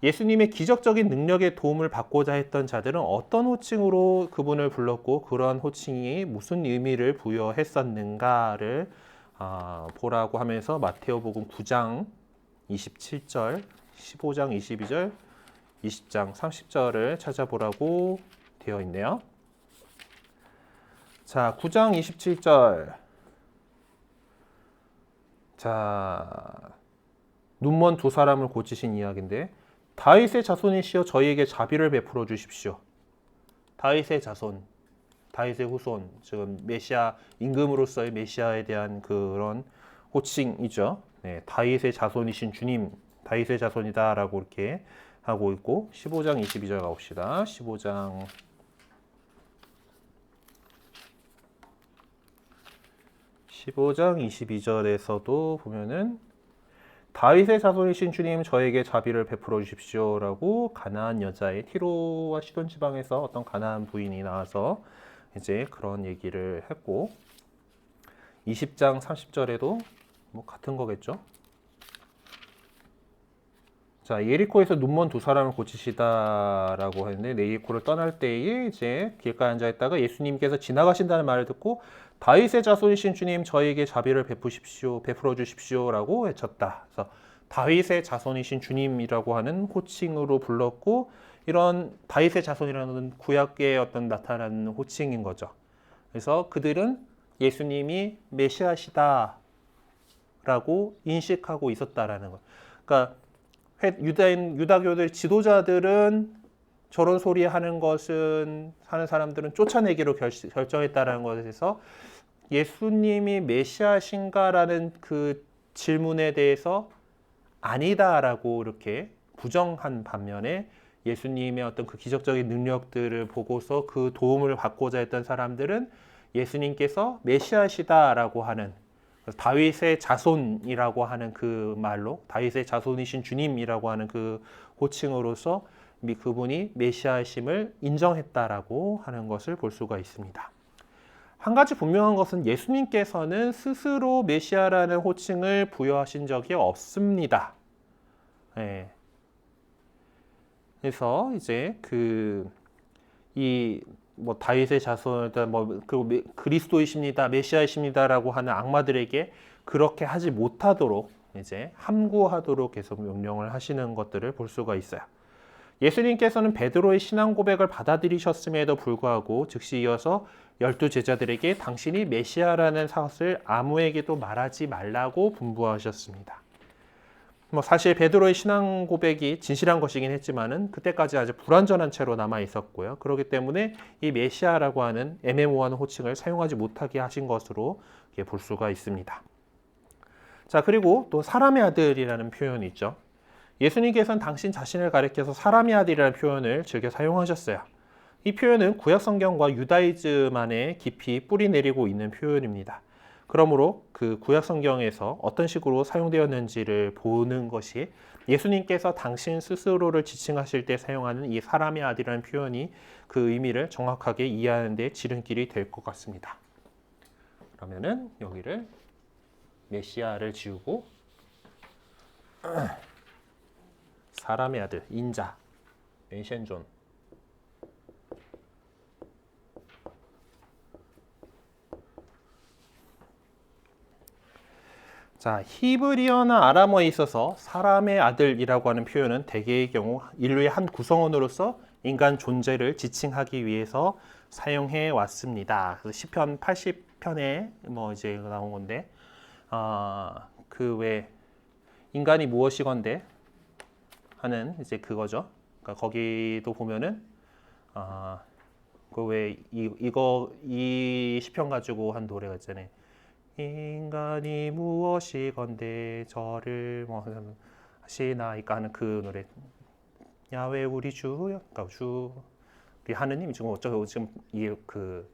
예수님의 기적적인 능력의 도움을 받고자 했던 자들은 어떤 호칭으로 그분을 불렀고 그런 호칭이 무슨 의미를 부여했었는가를 보라고 하면서 마테오복음 9장 27절, 15장 22절, 20장 30절을 찾아보라고 되어 있네요. 자, 9장 27절. 자, 눈먼 두 사람을 고치신 이야기인데, 다윗의 자손이시여 저희에게 자비를 베풀어 주십시오. 다윗의 자손, 다윗의 후손, 지금 메시아 임금으로서의 메시아에 대한 그런 호칭이죠. 네, 다윗의 자손이신 주님, 다윗의 자손이다라고 이렇게 하고 있고, 15장 22절 가봅시다. 15장 22절에서도 보면은 다윗의 자손이신 주님 저에게 자비를 베풀어 주십시오라고 가나안 여자의 티로와 시돈 지방에서 어떤 가나안 부인이 나와서 이제 그런 얘기를 했고, 20장 30절에도 뭐 같은 거겠죠. 자, 예리코에서 눈먼 두 사람을 고치시다라고 했는데, 예리코를 떠날 때에 이제 길가에 앉아 있다가 예수님께서 지나가신다는 말을 듣고 다윗의 자손이신 주님 저에게 자비를 베풀어 주십시오라고 외쳤다. 그래서 다윗의 자손이신 주님이라고 하는 호칭으로 불렀고, 이런 다윗의 자손이라는 구약의 어떤 나타나는 호칭인 거죠. 그래서 그들은 예수님이 메시아시다라고 인식하고 있었다라는 거. 그러니까 유다교들 지도자들은 저런 소리 하는 사람들은 쫓아내기로 결정했다라는 것에서 예수님이 메시아신가라는 그 질문에 대해서 아니다라고 이렇게 부정한 반면에, 예수님의 어떤 그 기적적인 능력들을 보고서 그 도움을 받고자 했던 사람들은 예수님께서 메시아시다라고 하는, 다윗의 자손이라고 하는 그 말로, 다윗의 자손이신 주님이라고 하는 그 호칭으로서 그분이 메시아심을 인정했다라고 하는 것을 볼 수가 있습니다. 한 가지 분명한 것은 예수님께서는 스스로 메시아라는 호칭을 부여하신 적이 없습니다. 네. 그래서 이제 뭐 다윗의 자손이다, 그리스도이십니다, 메시아이십니다라고 하는 악마들에게 그렇게 하지 못하도록 이제 함구하도록 계속 명령을 하시는 것들을 볼 수가 있어요. 예수님께서는 베드로의 신앙 고백을 받아들이셨음에도 불구하고 즉시 이어서 12제자들에게 당신이 메시아라는 사실을 아무에게도 말하지 말라고 분부하셨습니다. 뭐 사실 베드로의 신앙 고백이 진실한 것이긴 했지만은 그때까지 아주 불완전한 채로 남아 있었고요. 그렇기 때문에 이 메시아라고 하는 애매모호한 호칭을 사용하지 못하게 하신 것으로 볼 수가 있습니다. 자, 그리고 또 사람의 아들이라는 표현이 있죠. 예수님께서는 당신 자신을 가리켜서 사람의 아들이라는 표현을 즐겨 사용하셨어요. 이 표현은 구약 성경과 유다이즘 안에 깊이 뿌리 내리고 있는 표현입니다. 그러므로 그 구약 성경에서 어떤 식으로 사용되었는지를 보는 것이 예수님께서 당신 스스로를 지칭하실 때 사용하는 이 사람의 아들이라는 표현이 그 의미를 정확하게 이해하는 데 지름길이 될 것 같습니다. 그러면은 여기를 메시아를 지우고 사람의 아들, 인자, 멘션존. 자, 히브리어나 아람어에 있어서 사람의 아들이라고 하는 표현은 대개의 경우 인류의 한 구성원으로서 인간 존재를 지칭하기 위해서 사용해 왔습니다. 그래서 시편 80편에 뭐 이제 나온 건데, 그 외 인간이 무엇이건데 하는 이제 그거죠. 그러니까 거기도 보면은 그 왜 이 시편 가지고 한 노래가 있잖아요. 인간이 무엇이건데 저를 뭐 하시나이까 하는 그 노래. 야외 우리 주여, 그러니까 주 우리 하느님 지금 어쩌고 지금 이게 그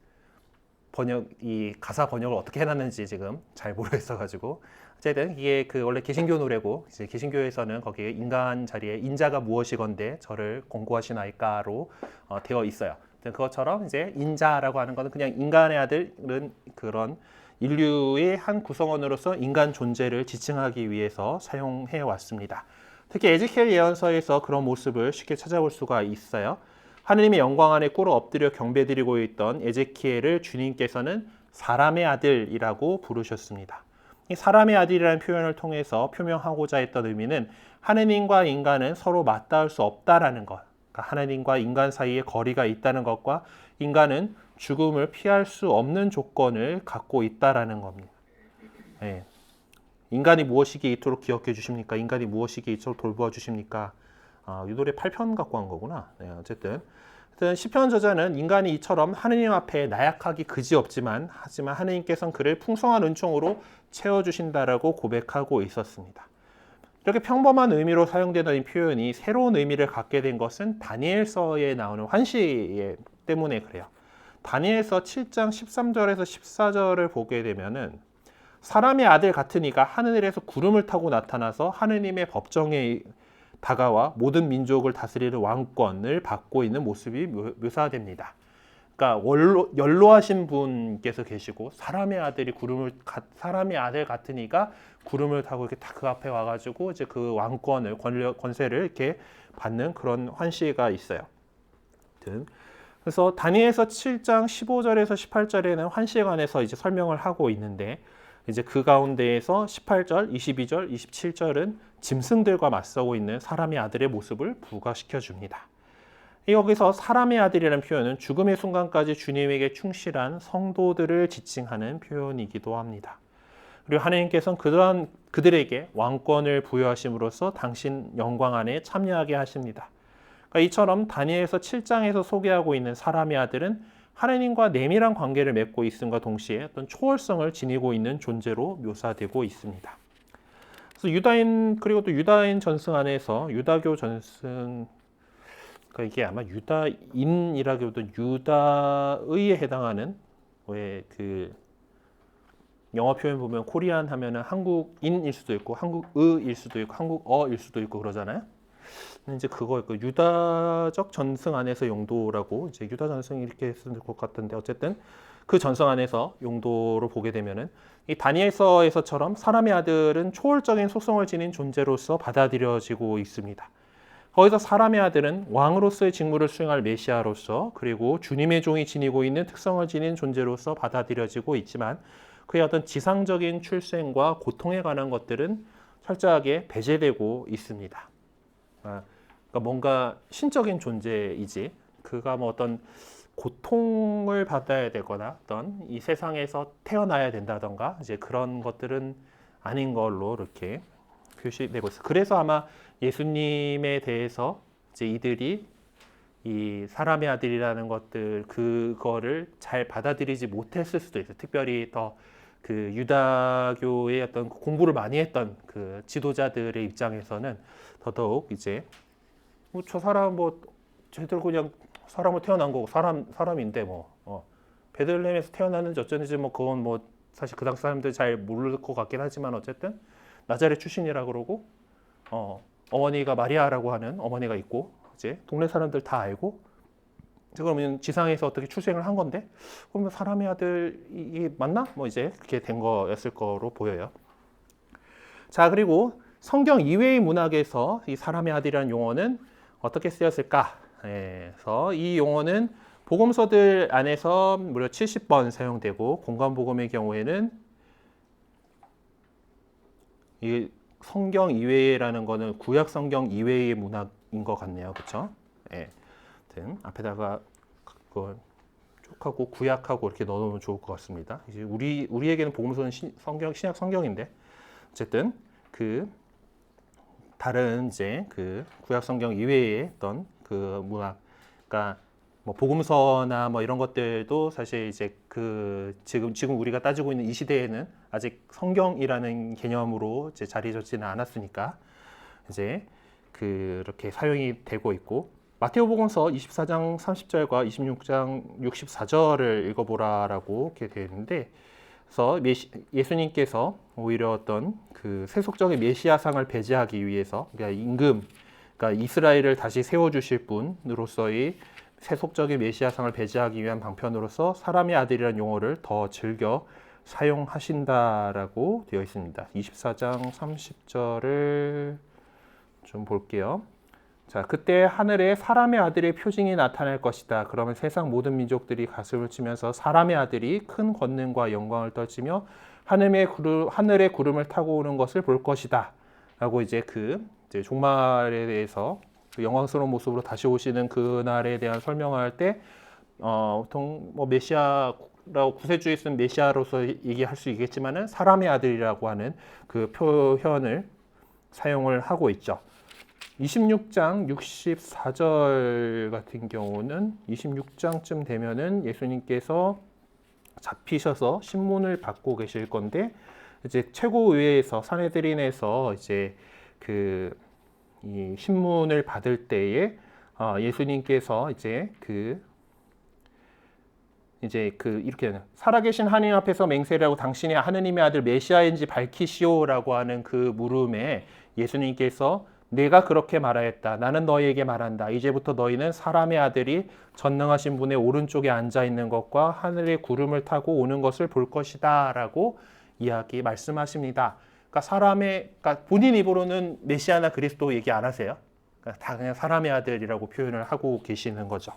이 가사 번역을 어떻게 해놨는지 지금 잘 모르겠어가지고 어쨌든 이게 그 원래 개신교 노래고 이제 개신교에서는 거기에 인간 자리에 인자가 무엇이건대 저를 공고하시나이까로 되어 있어요. 그것처럼 이제 인자라고 하는 것은 그냥 인간의 아들은 그런 인류의 한 구성원으로서 인간 존재를 지칭하기 위해서 사용해 왔습니다. 특히 에ze키엘 예언서에서 그런 모습을 쉽게 찾아볼 수가 있어요. 하느님의 영광 안에 꿇어 엎드려 경배드리고 있던 에제키엘을 주님께서는 사람의 아들이라고 부르셨습니다. 이 사람의 아들이라는 표현을 통해서 표명하고자 했던 의미는 하느님과 인간은 서로 맞닿을 수 없다라는 것, 그러니까 하느님과 인간 사이에 거리가 있다는 것과 인간은 죽음을 피할 수 없는 조건을 갖고 있다라는 겁니다. 네. 인간이 무엇이기에 이토록 기억해 주십니까? 인간이 무엇이기에 이토록 돌보아 주십니까? 이 노래 8편 갖고 한 거구나. 네, 어쨌든 시편 저자는 인간이 이처럼 하느님 앞에 나약하기 그지없지만 하지만 하느님께서는 그를 풍성한 은총으로 채워주신다라고 고백하고 있었습니다. 이렇게 평범한 의미로 사용되는 이 표현이 새로운 의미를 갖게 된 것은 다니엘서에 나오는 환시 때문에 그래요. 다니엘서 7장 13절에서 14절을 보게 되면은 사람의 아들 같은 이가 하늘에서 구름을 타고 나타나서 하느님의 법정에 다가와 모든 민족을 다스리는 왕권을 받고 있는 모습이 묘사됩니다. 그러니까 연로하신 분께서 계시고 사람의 아들 같은 이가 구름을 타고 이렇게 딱 그 앞에 와가지고 이제 그 왕권을 권세를 이렇게 받는 그런 환시가 있어요. 그래서 다니엘서 7장 15절에서 18절에는 환시에 관해서 이제 설명을 하고 있는데 이제 그 가운데에서 18절, 22절, 27절은 짐승들과 맞서고 있는 사람의 아들의 모습을 부각시켜 줍니다. 여기서 사람의 아들이라는 표현은 죽음의 순간까지 주님에게 충실한 성도들을 지칭하는 표현이기도 합니다. 그리고 하나님께서는 그들에게 왕권을 부여하심으로써 당신 영광 안에 참여하게 하십니다. 그러니까 이처럼 다니엘서 7장에서 소개하고 있는 사람의 아들은 하나님과 내밀한 관계를 맺고 있음과 동시에 어떤 초월성을 지니고 있는 존재로 묘사되고 있습니다. 그래서 그리고 또 유다인 전승 안에서 유다교 전승, 그러니까 이게 아마 유다인이라기보다 유다의에 해당하는 왜 그 영어 표현 보면 코리안 하면은 한국인일 수도 있고 한국의일 수도 있고 한국어일 수도 있고 그러잖아요. 이제 그거 그 유다적 전승 안에서 용도라고 이제 유다 전승 이렇게 쓰는 것 같은데 어쨌든 그 전승 안에서 용도로 보게 되면은 이 다니엘서에서처럼 사람의 아들은 초월적인 속성을 지닌 존재로서 받아들여지고 있습니다. 거기서 사람의 아들은 왕으로서의 직무를 수행할 메시아로서 그리고 주님의 종이 지니고 있는 특성을 지닌 존재로서 받아들여지고 있지만 그의 어떤 지상적인 출생과 고통에 관한 것들은 철저하게 배제되고 있습니다. 그러니까 뭔가 신적인 존재이지 그가 뭐 어떤 고통을 받아야 되거나 어떤 이 세상에서 태어나야 된다던가 이제 그런 것들은 아닌 걸로 이렇게 표시되고 있어요. 그래서 아마 예수님에 대해서 이제 이들이 이 사람의 아들이라는 것들 그거를 잘 받아들이지 못했을 수도 있어요. 특별히 더 그 유다교의 어떤 공부를 많이 했던 그 지도자들의 입장에서는 더더욱 이제 뭐 저 사람 뭐 쟤들 그냥 사람으로 태어난 거고 사람인데 뭐 베들레헴에서 태어났는지 어쩌는지 뭐 그건 뭐 사실 그 당시 사람들 잘 모를 것 같긴 하지만 어쨌든 나자렛 출신이라 그러고 어머니가 마리아라고 하는 어머니가 있고 이제 동네 사람들 다 알고 그러면 지상에서 어떻게 출생을 한 건데 그러면 사람의 아들 이게 맞나? 뭐 이제 그렇게 된 거였을 거로 보여요. 자 그리고 성경 이외의 문학에서 이 사람의 아들이라는 용어는 어떻게 쓰였을까? 그래서 이 용어는 복음서들 안에서 무려 70번 사용되고 공관복음의 경우에는 이 성경 이외라는 거는 구약 성경 이외의 문학인 것 같네요, 그렇죠? 예. 앞에다가 그걸 쭉 하고 구약하고 이렇게 넣어놓으면 좋을 것 같습니다. 이제 우리에게는 복음서는 신약 성경인데 어쨌든 그 다른 이제 그 구약 성경 이외의 어떤 그 문학, 그러니까 뭐 복음서나 뭐 이런 것들도 사실 이제 그 지금 우리가 따지고 있는 이 시대에는 아직 성경이라는 개념으로 이제 자리 잡지는 않았으니까 이제 그렇게 사용이 되고 있고 마테오복음서 24장 30절과 26장 64절을 읽어보라라고 이렇게 되어 있는데, 그래서 예수님께서 오히려 어떤 그 세속적인 메시아상을 배제하기 위해서, 그러니까 임금, 그러니까 이스라엘을 다시 세워주실 분으로서의 세속적인 메시아상을 배제하기 위한 방편으로서 사람의 아들이라는 용어를 더 즐겨 사용하신다라고 되어 있습니다. 24장 30절을 좀 볼게요. 자, 그때 하늘에 사람의 아들의 표징이 나타날 것이다. 그러면 세상 모든 민족들이 가슴을 치면서 사람의 아들이 큰 권능과 영광을 떨치며 하늘의 구름을 타고 오는 것을 볼 것이다. 라고 이제 이제 종말에 대해서 그 영광스러운 모습으로 다시 오시는 그날에 대한 설명할 때, 보통 뭐 메시아라고 구세주에 쓰는 메시아로서 얘기할 수 있겠지만은 사람의 아들이라고 하는 그 표현을 사용을 하고 있죠. 26장 64절 같은 경우는 26장쯤 되면은 예수님께서 잡히셔서 신문을 받고 계실 건데, 이제 최고의회에서 산헤드린에서 이제 이 신문을 받을 때에 예수님께서 이렇게 살아계신 하나님 앞에서 맹세를 하고 당신이 하느님의 아들 메시아인지 밝히시오라고 하는 그 물음에 예수님께서 내가 그렇게 말하였다. 나는 너희에게 말한다. 이제부터 너희는 사람의 아들이 전능하신 분의 오른쪽에 앉아 있는 것과 하늘의 구름을 타고 오는 것을 볼 것이다. 라고 말씀하십니다. 그러니까 본인 입으로는 메시아나 그리스도 얘기 안 하세요. 그러니까 다 그냥 사람의 아들이라고 표현을 하고 계시는 거죠.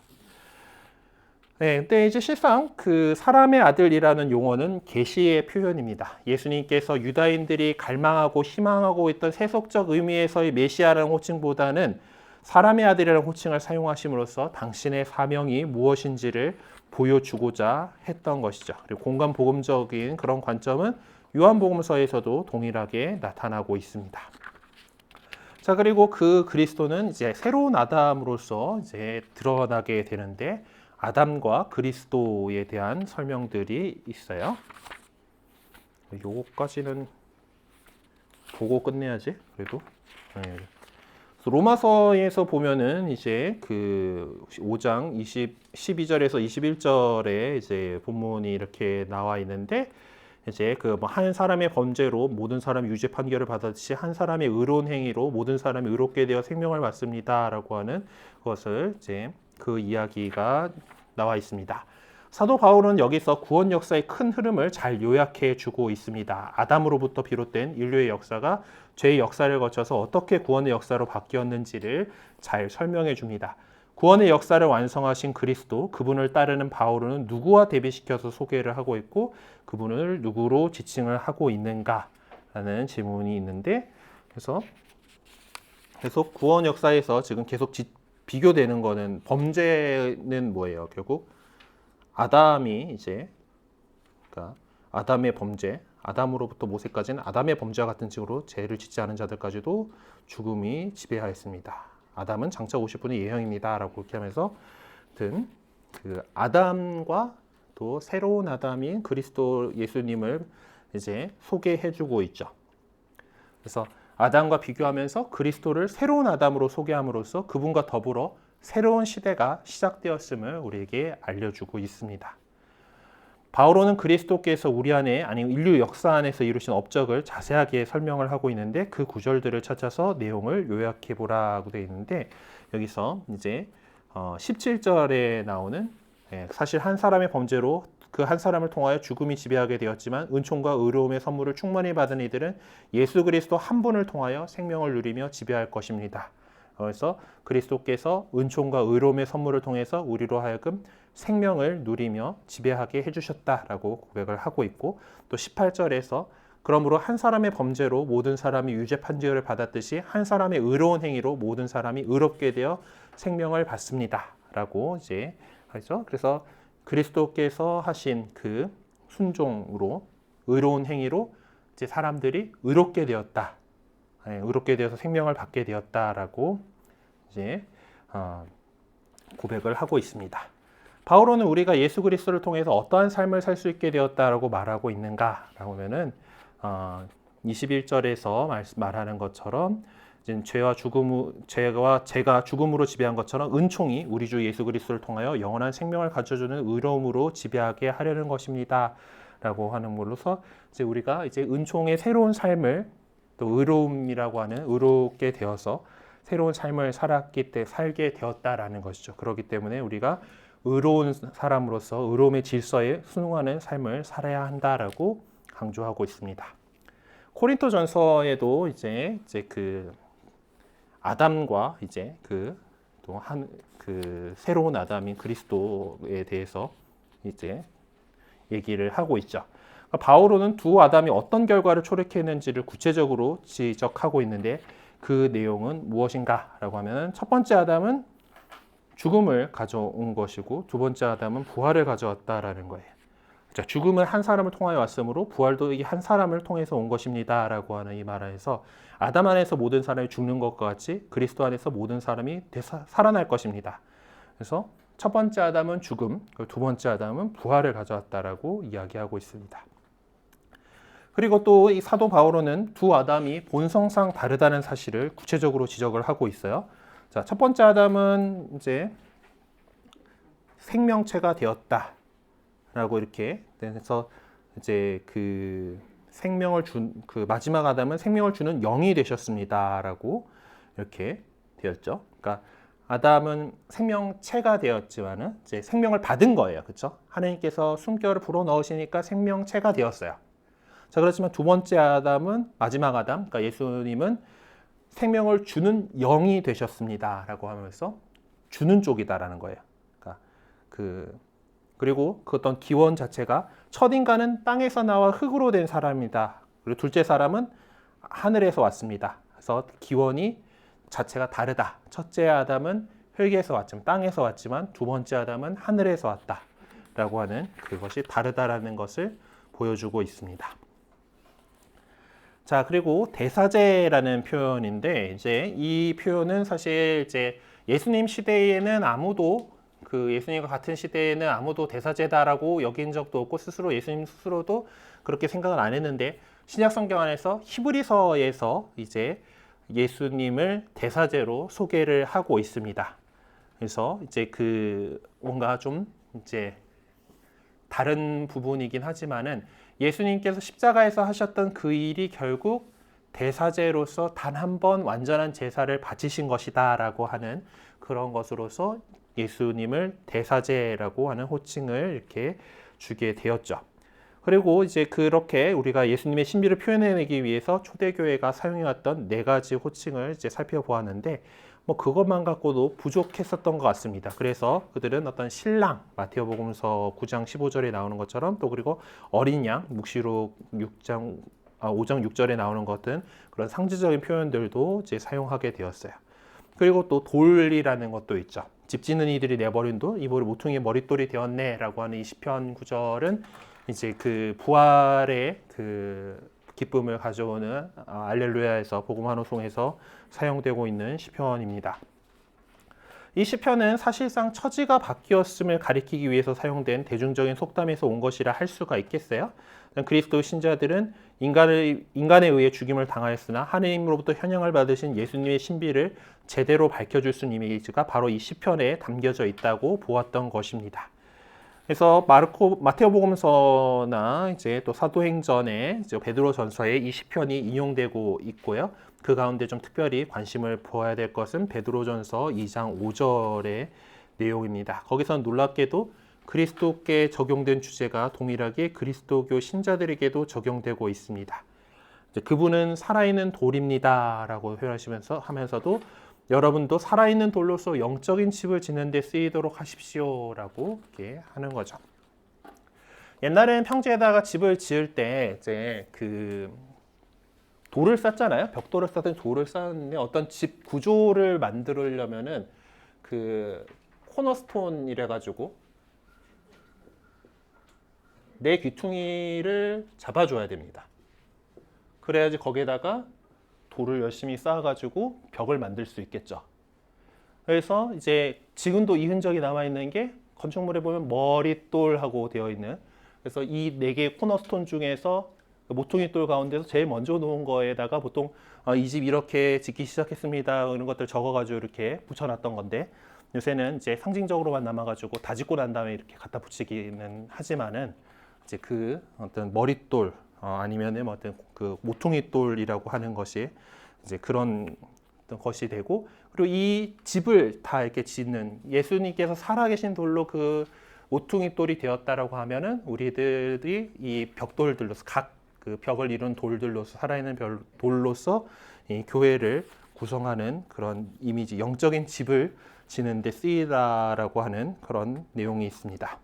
네, 근데 이제 실상 그 사람의 아들이라는 용어는 계시의 표현입니다. 예수님께서 유다인들이 갈망하고 희망하고 있던 세속적 의미에서의 메시아라는 호칭보다는 사람의 아들이라는 호칭을 사용하심으로써 당신의 사명이 무엇인지를 보여주고자 했던 것이죠. 그리고 공간 복음적인 그런 관점은 요한복음서에서도 동일하게 나타나고 있습니다. 자, 그리고 그 그리스도는 이제 새로운 아담으로서 이제 드러나게 되는데, 아담과 그리스도에 대한 설명들이 있어요. 요거까지는 보고 끝내야지. 그래도 네. 로마서에서 보면은 이제 그 5장 12절에서 21절에 이제 본문이 이렇게 나와 있는데, 이제 한 사람의 범죄로 모든 사람이 유죄 판결을 받았듯이 한 사람의 의로운 행위로 모든 사람이 의롭게 되어 생명을 받습니다라고 하는 것을 이제 그 이야기가 나와 있습니다. 사도 바울은 여기서 구원 역사의 큰 흐름을 잘 요약해 주고 있습니다. 아담으로부터 비롯된 인류의 역사가 죄의 역사를 거쳐서 어떻게 구원의 역사로 바뀌었는지를 잘 설명해 줍니다. 구원의 역사를 완성하신 그리스도, 그분을 따르는 바울은 누구와 대비시켜서 소개를 하고 있고 그분을 누구로 지칭을 하고 있는가라는 질문이 있는데, 그래서 계속 구원 역사에서 지금 계속 비교되는 거는, 범죄는 뭐예요? 결국 아담이 그러니까 아담의 범죄, 아담으로부터 모세까지는 아담의 범죄와 같은 식으로 죄를 짓지 않은 자들까지도 죽음이 지배하였습니다. 아담은 장차 오실 분의 예형입니다라고 이렇게 하면서 그 아담과 또 새로운 아담인 그리스도 예수님을 이제 소개해주고 있죠. 그래서 아담과 비교하면서 그리스도를 새로운 아담으로 소개함으로써 그분과 더불어 새로운 시대가 시작되었음을 우리에게 알려주고 있습니다. 바오로는 그리스도께서 우리 안에, 아니 인류 역사 안에서 이루신 업적을 자세하게 설명을 하고 있는데, 그 구절들을 찾아서 내용을 요약해 보라고 되어 있는데, 여기서 이제 17절에 나오는, 사실 한 사람의 범죄로 그 한 사람을 통하여 죽음이 지배하게 되었지만 은총과 의로움의 선물을 충만히 받은 이들은 예수 그리스도 한 분을 통하여 생명을 누리며 지배할 것입니다. 그래서 그리스도께서 은총과 의로움의 선물을 통해서 우리로 하여금 생명을 누리며 지배하게 해주셨다라고 고백을 하고 있고, 또 18절에서 그러므로 한 사람의 범죄로 모든 사람이 유죄 판결을 받았듯이 한 사람의 의로운 행위로 모든 사람이 의롭게 되어 생명을 받습니다라고 이제 하죠. 그래서 그리스도께서 하신 그 순종으로, 의로운 행위로 이제 사람들이 의롭게 되었다, 의롭게 되어서 생명을 받게 되었다라고 이제 고백을 하고 있습니다. 바오로는 우리가 예수 그리스도를 통해서 어떠한 삶을 살 수 있게 되었다라고 말하고 있는가라고 하면은 21절에서 말하는 것처럼 이제 제가 죽음으로 지배한 것처럼 은총이 우리 주 예수 그리스도를 통하여 영원한 생명을 가져주는 의로움으로 지배하게 하려는 것입니다라고 하는 걸로서 이제 우리가 이제 은총의 새로운 삶을 또 의로움이라고 하는 의롭게 되어서 새로운 삶을 살게 되었다라는 것이죠. 그렇기 때문에 우리가 의로운 사람으로서 의로움의 질서에 순응하는 삶을 살아야 한다라고 강조하고 있습니다. 코린토전서에도 이제 그 아담과 이제 그 새로운 아담인 그리스도에 대해서 이제 얘기를 하고 있죠. 그러니까 바오로는 두 아담이 어떤 결과를 초래했는지를 구체적으로 지적하고 있는데 그 내용은 무엇인가라고 하면 첫 번째 아담은 죽음을 가져온 것이고 두 번째 아담은 부활을 가져왔다라는 거예요. 자, 죽음은 한 사람을 통하여 왔으므로 부활도 이 한 사람을 통해서 온 것입니다라고 하는 이 말에서 아담 안에서 모든 사람이 죽는 것과 같이 그리스도 안에서 모든 사람이 살아날 것입니다. 그래서 첫 번째 아담은 죽음, 두 번째 아담은 부활을 가져왔다라고 이야기하고 있습니다. 그리고 또 이 사도 바오로는 두 아담이 본성상 다르다는 사실을 구체적으로 지적을 하고 있어요. 자, 첫 번째 아담은 이제 생명체가 되었다라고 이렇게 그래서 이제 그 마지막 아담은 생명을 주는 영이 되셨습니다라고 이렇게 되었죠. 그러니까 아담은 생명체가 되었지만은 이제 생명을 받은 거예요, 그렇죠? 하나님께서 숨결을 불어 넣으시니까 생명체가 되었어요. 자, 그렇지만 두 번째 아담은 마지막 아담, 그러니까 예수님은 생명을 주는 영이 되셨습니다라고 하면서 주는 쪽이다라는 거예요. 그러니까 그리고 그 어떤 기원 자체가 첫 인간은 땅에서 나와 흙으로 된 사람이다. 그리고 둘째 사람은 하늘에서 왔습니다. 그래서 기원이 자체가 다르다. 첫째 아담은 흙에서 왔지만 땅에서 왔지만 두 번째 아담은 하늘에서 왔다라고 하는 그것이 다르다라는 것을 보여주고 있습니다. 자, 그리고 대사제라는 표현인데 이제 이 표현은 사실 이제 예수님 시대에는 아무도 예수님과 같은 시대에는 아무도 대사제다라고 여긴 적도 없고 예수님 스스로도 그렇게 생각을 안 했는데 신약 성경 안에서 히브리서에서 이제 예수님을 대사제로 소개를 하고 있습니다. 그래서 이제 뭔가 좀 이제 다른 부분이긴 하지만은 예수님께서 십자가에서 하셨던 그 일이 결국 대사제로서 단 한 번 완전한 제사를 바치신 것이다라고 하는 그런 것으로서 예수님을 대사제라고 하는 호칭을 이렇게 주게 되었죠. 그리고 이제 그렇게 우리가 예수님의 신비를 표현해내기 위해서 초대교회가 사용해왔던 네 가지 호칭을 이제 살펴보았는데 뭐 그것만 갖고도 부족했었던 것 같습니다. 그래서 그들은 어떤 신랑, 마태복음서 9장 15절에 나오는 것처럼 또 그리고 어린 양, 묵시록 5장 6절에 나오는 것은 그런 상징적인 표현들도 이제 사용하게 되었어요. 그리고 또 돌이라는 것도 있죠. 집 짓는 이들이 내버린 돌, 이보리 모퉁이의 머릿돌이 되었네라고 하는 이 시편 구절은 이제 그 부활의 그 기쁨을 가져오는 알렐루야에서 복음 환호송에서 사용되고 있는 시편입니다. 이 시편은 사실상 처지가 바뀌었음을 가리키기 위해서 사용된 대중적인 속담에서 온 것이라 할 수가 있겠어요. 그리스도 신자들은 인간에 의해 죽임을 당하였으나 하느님으로부터 현영을 받으신 예수님의 신비를 제대로 밝혀줄 수 있는 이미지가 바로 이 시편에 담겨져 있다고 보았던 것입니다. 그래서 마테오복음서나 이제 또 사도행전에 이제 베드로전서에 이 시편이 인용되고 있고요. 그 가운데 좀 특별히 관심을 보아야 될 것은 베드로전서 2장 5절의 내용입니다. 거기서 놀랍게도 그리스도께 적용된 주제가 동일하게 그리스도교 신자들에게도 적용되고 있습니다. 그분은 살아있는 돌입니다라고 하면서도 여러분도 살아있는 돌로서 영적인 집을 짓는 데 쓰이도록 하십시오라고 이렇게 하는 거죠. 옛날에는 평지에다가 집을 지을 때 이제 돌을 쌓잖아요. 벽돌을 쌓든 돌을 쌓는데 어떤 집 구조를 만들려면은 코너스톤 이래 가지고 내 귀퉁이를 잡아줘야 됩니다. 그래야지 거기에다가 돌을 열심히 쌓아가지고 벽을 만들 수 있겠죠. 그래서 이제 지금도 이 흔적이 남아있는 게 건축물에 보면 머릿돌하고 되어 있는 그래서 이 네 개의 코너스톤 중에서 모퉁이 돌 가운데서 제일 먼저 놓은 거에다가 보통 이 집 이렇게 짓기 시작했습니다 이런 것들 적어가지고 이렇게 붙여놨던 건데, 요새는 이제 상징적으로만 남아가지고 다 짓고 난 다음에 이렇게 갖다 붙이기는 하지만은 이제 그 어떤 머릿돌 아니면은 뭐 어떤 그 모퉁이 돌이라고 하는 것이 이제 그런 어떤 것이 되고, 그리고 이 집을 다 이렇게 짓는 예수님께서 살아계신 돌로 그 모퉁이 돌이 되었다라고 하면은 우리들이 이 벽돌들로서 각 그 벽을 이룬 돌들로서 살아있는 돌로서 이 교회를 구성하는 그런 이미지, 영적인 집을 지는 데 쓰이다라고 하는 그런 내용이 있습니다.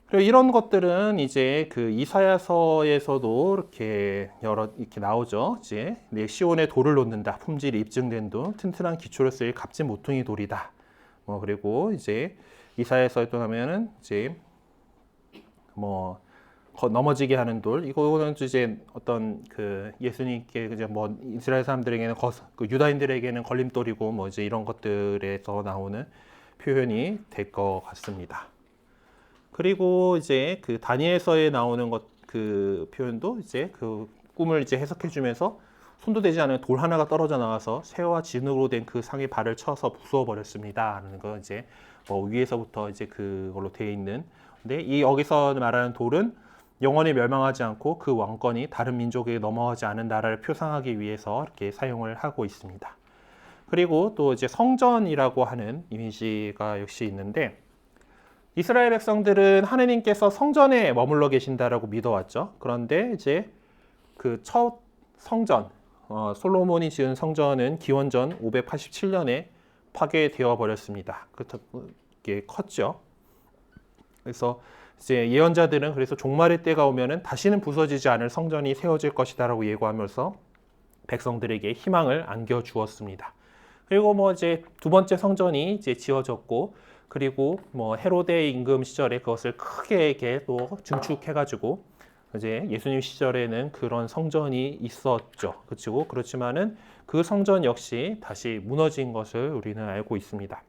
그리고 이런 것들은 이제 그 이사야서에서도 이렇게 이렇게 나오죠. 이제 내 시온에 돌을 놓는다. 품질이 입증된 돌, 튼튼한 기초로 쓰일 값진 모퉁이 돌이다. 그리고 이제 이사야서에 또 하면은 이제 넘어지게 하는 돌, 이거는 이제 어떤 그 예수님께 이제 이스라엘 사람들에게는 그 유다인들에게는 걸림돌이고 이제 이런 것들에서 나오는 표현이 될 것 같습니다. 그리고 이제 그 다니엘서에 나오는 그 표현도 이제 그 꿈을 이제 해석해 주면서 손도 대지 않은 돌 하나가 떨어져 나와서 새와 진으로 된 그 상에 발을 쳐서 부수어 버렸습니다. 하는 거 이제 위에서부터 이제 그걸로 되어 있는. 근데 여기서 말하는 돌은 영원히 멸망하지 않고 그 왕권이 다른 민족에게 넘어가지 않은 나라를 표상하기 위해서 이렇게 사용을 하고 있습니다. 그리고 또 이제 성전이라고 하는 이미지가 역시 있는데, 이스라엘 백성들은 하느님께서 성전에 머물러 계신다라고 믿어왔죠. 그런데 이제 그 첫 성전, 솔로몬이 지은 성전은 기원전 587년에 파괴되어 버렸습니다. 그게 컸죠. 그래서 이제 예언자들은 그래서 종말의 때가 오면은 다시는 부서지지 않을 성전이 세워질 것이다라고 예고하면서 백성들에게 희망을 안겨 주었습니다. 그리고 이제 두 번째 성전이 이제 지어졌고, 그리고 헤로데 임금 시절에 그것을 크게 이렇게 또 증축해가지고 이제 예수님 시절에는 그런 성전이 있었죠. 그렇지만은 그 성전 역시 다시 무너진 것을 우리는 알고 있습니다.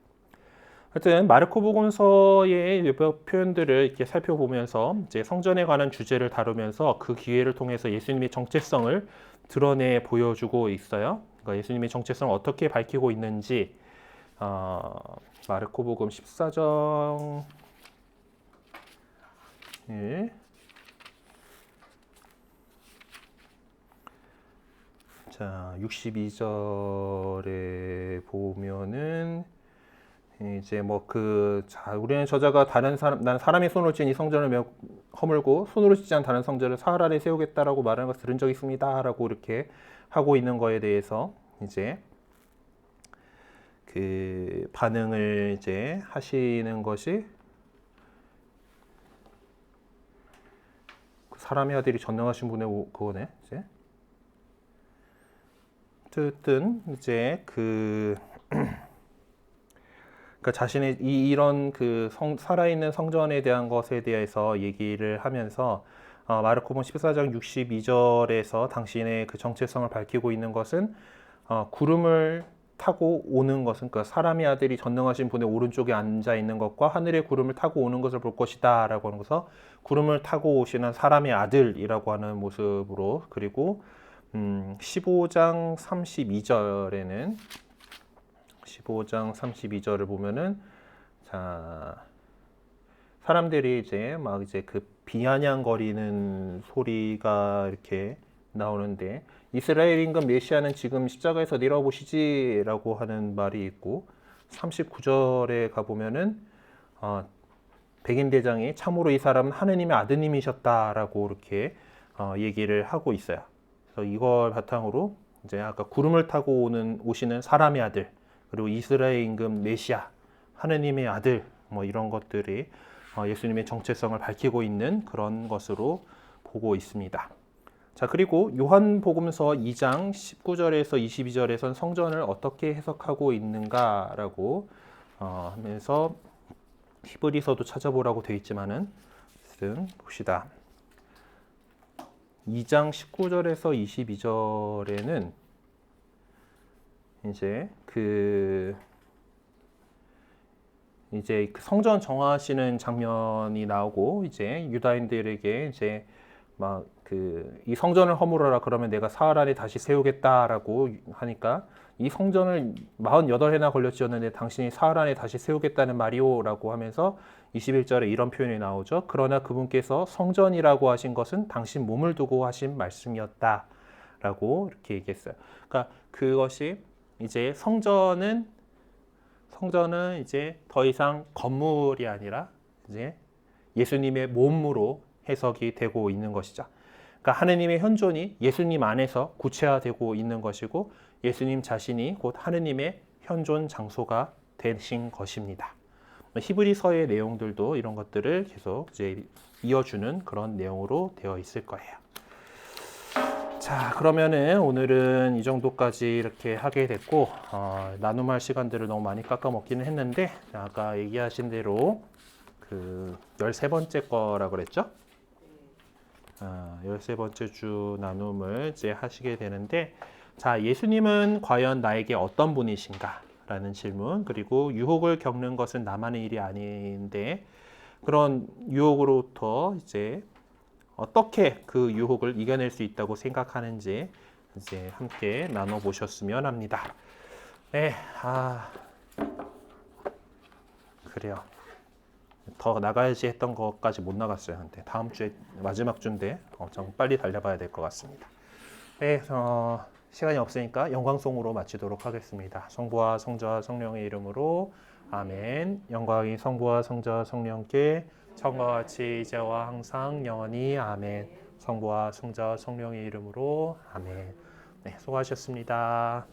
하여튼 마르코복음서의 표현들을 이렇게 살펴보면서 이제 성전에 관한 주제를 다루면서 그 기회를 통해서 예수님의 정체성을 드러내 보여주고 있어요. 그러니까 예수님의 정체성을 어떻게 밝히고 있는지 마르코복음 14장 1. 자, 62절에 보면은 이제 우리는 저자가 나는 사람의 손으로 지은 이 성전을 허물고 손으로 짓지 않은 다른 성전을 사흘 안에 세우겠다라고 말하는 것을 들은 적이 있습니다라고 이렇게 하고 있는 거에 대해서 이제 그 반응을 이제 하시는 것이, 사람의 아들이 전능하신 분의 그거네. 이제 어쨌든 이제 그러니까 자신의 이런 살아있는 성전에 대한 것에 대해서 얘기를 하면서 마르코복음 14장 62절에서 당신의 그 정체성을 밝히고 있는 것은 구름을 타고 오는 것은, 그러니까 사람의 아들이 전능하신 분의 오른쪽에 앉아 있는 것과 하늘의 구름을 타고 오는 것을 볼 것이다 라고 하는 것은 구름을 타고 오시는 사람의 아들이라고 하는 모습으로, 그리고 15장 32절을 보면은, 자, 사람들이 이제 그 비아냥거리는 소리가 이렇게 나오는데, 이스라엘 임금 메시아는 지금 십자가에서 내려보시지라고 하는 말이 있고, 39절에 가보면은 백인 대장이 참으로 이 사람은 하느님의 아드님이셨다라고 이렇게 얘기를 하고 있어요. 그래서 이걸 바탕으로 이제 아까 구름을 타고 오시는 사람의 아들, 그리고 이스라엘 임금 메시아, 하느님의 아들, 이런 것들이 예수님의 정체성을 밝히고 있는 그런 것으로 보고 있습니다. 자, 그리고 요한복음서 2장 19절에서 22절에선 성전을 어떻게 해석하고 있는가라고 하면서 히브리서도 찾아보라고 되어 있지만은 봅시다. 2장 19절에서 22절에는 이제 그 성전 정하시는 장면이 나오고, 이제 유다인들에게 이제 이 성전을 허물어라 그러면 내가 사흘 안에 다시 세우겠다라고 하니까 이 성전을 48해나 걸려 지었는데 당신이 사흘 안에 다시 세우겠다는 말이오라고 하면서 21절에 이런 표현이 나오죠. 그러나 그분께서 성전이라고 하신 것은 당신 몸을 두고 하신 말씀이었다라고 이렇게 얘기했어요. 그러니까 그것이 이제 성전은 이제 더 이상 건물이 아니라 이제 예수님의 몸으로 해석이 되고 있는 것이죠. 그러니까 하느님의 현존이 예수님 안에서 구체화되고 있는 것이고 예수님 자신이 곧 하느님의 현존 장소가 되신 것입니다. 히브리서의 내용들도 이런 것들을 계속 이제 이어주는 그런 내용으로 되어 있을 거예요. 자, 그러면은 오늘은 이 정도까지 이렇게 하게 됐고 나눔할 시간들을 너무 많이 깎아먹기는 했는데 아까 얘기하신 대로 그 13번째 거라 그랬죠? 13번째 주 나눔을 이제 하시게 되는데 자, 예수님은 과연 나에게 어떤 분이신가? 라는 질문, 그리고 유혹을 겪는 것은 나만의 일이 아닌데 그런 유혹으로부터 이제 어떻게 그 유혹을 이겨낼 수 있다고 생각하는지 이제 함께 나눠보셨으면 합니다. 네, 그래요. 더 나가야지 했던 것까지 못 나갔어요. 한테 다음 주에 마지막 주인데 좀 빨리 달려봐야 될 것 같습니다. 네, 시간이 없으니까 영광송으로 마치도록 하겠습니다. 성부와 성자와 성령의 이름으로 아멘. 영광이 성부와 성자와 성령께 처음과 같이 이제와 항상 영원히 아멘. 성부와 성자와 성령의 이름으로 아멘. 네, 수고하셨습니다.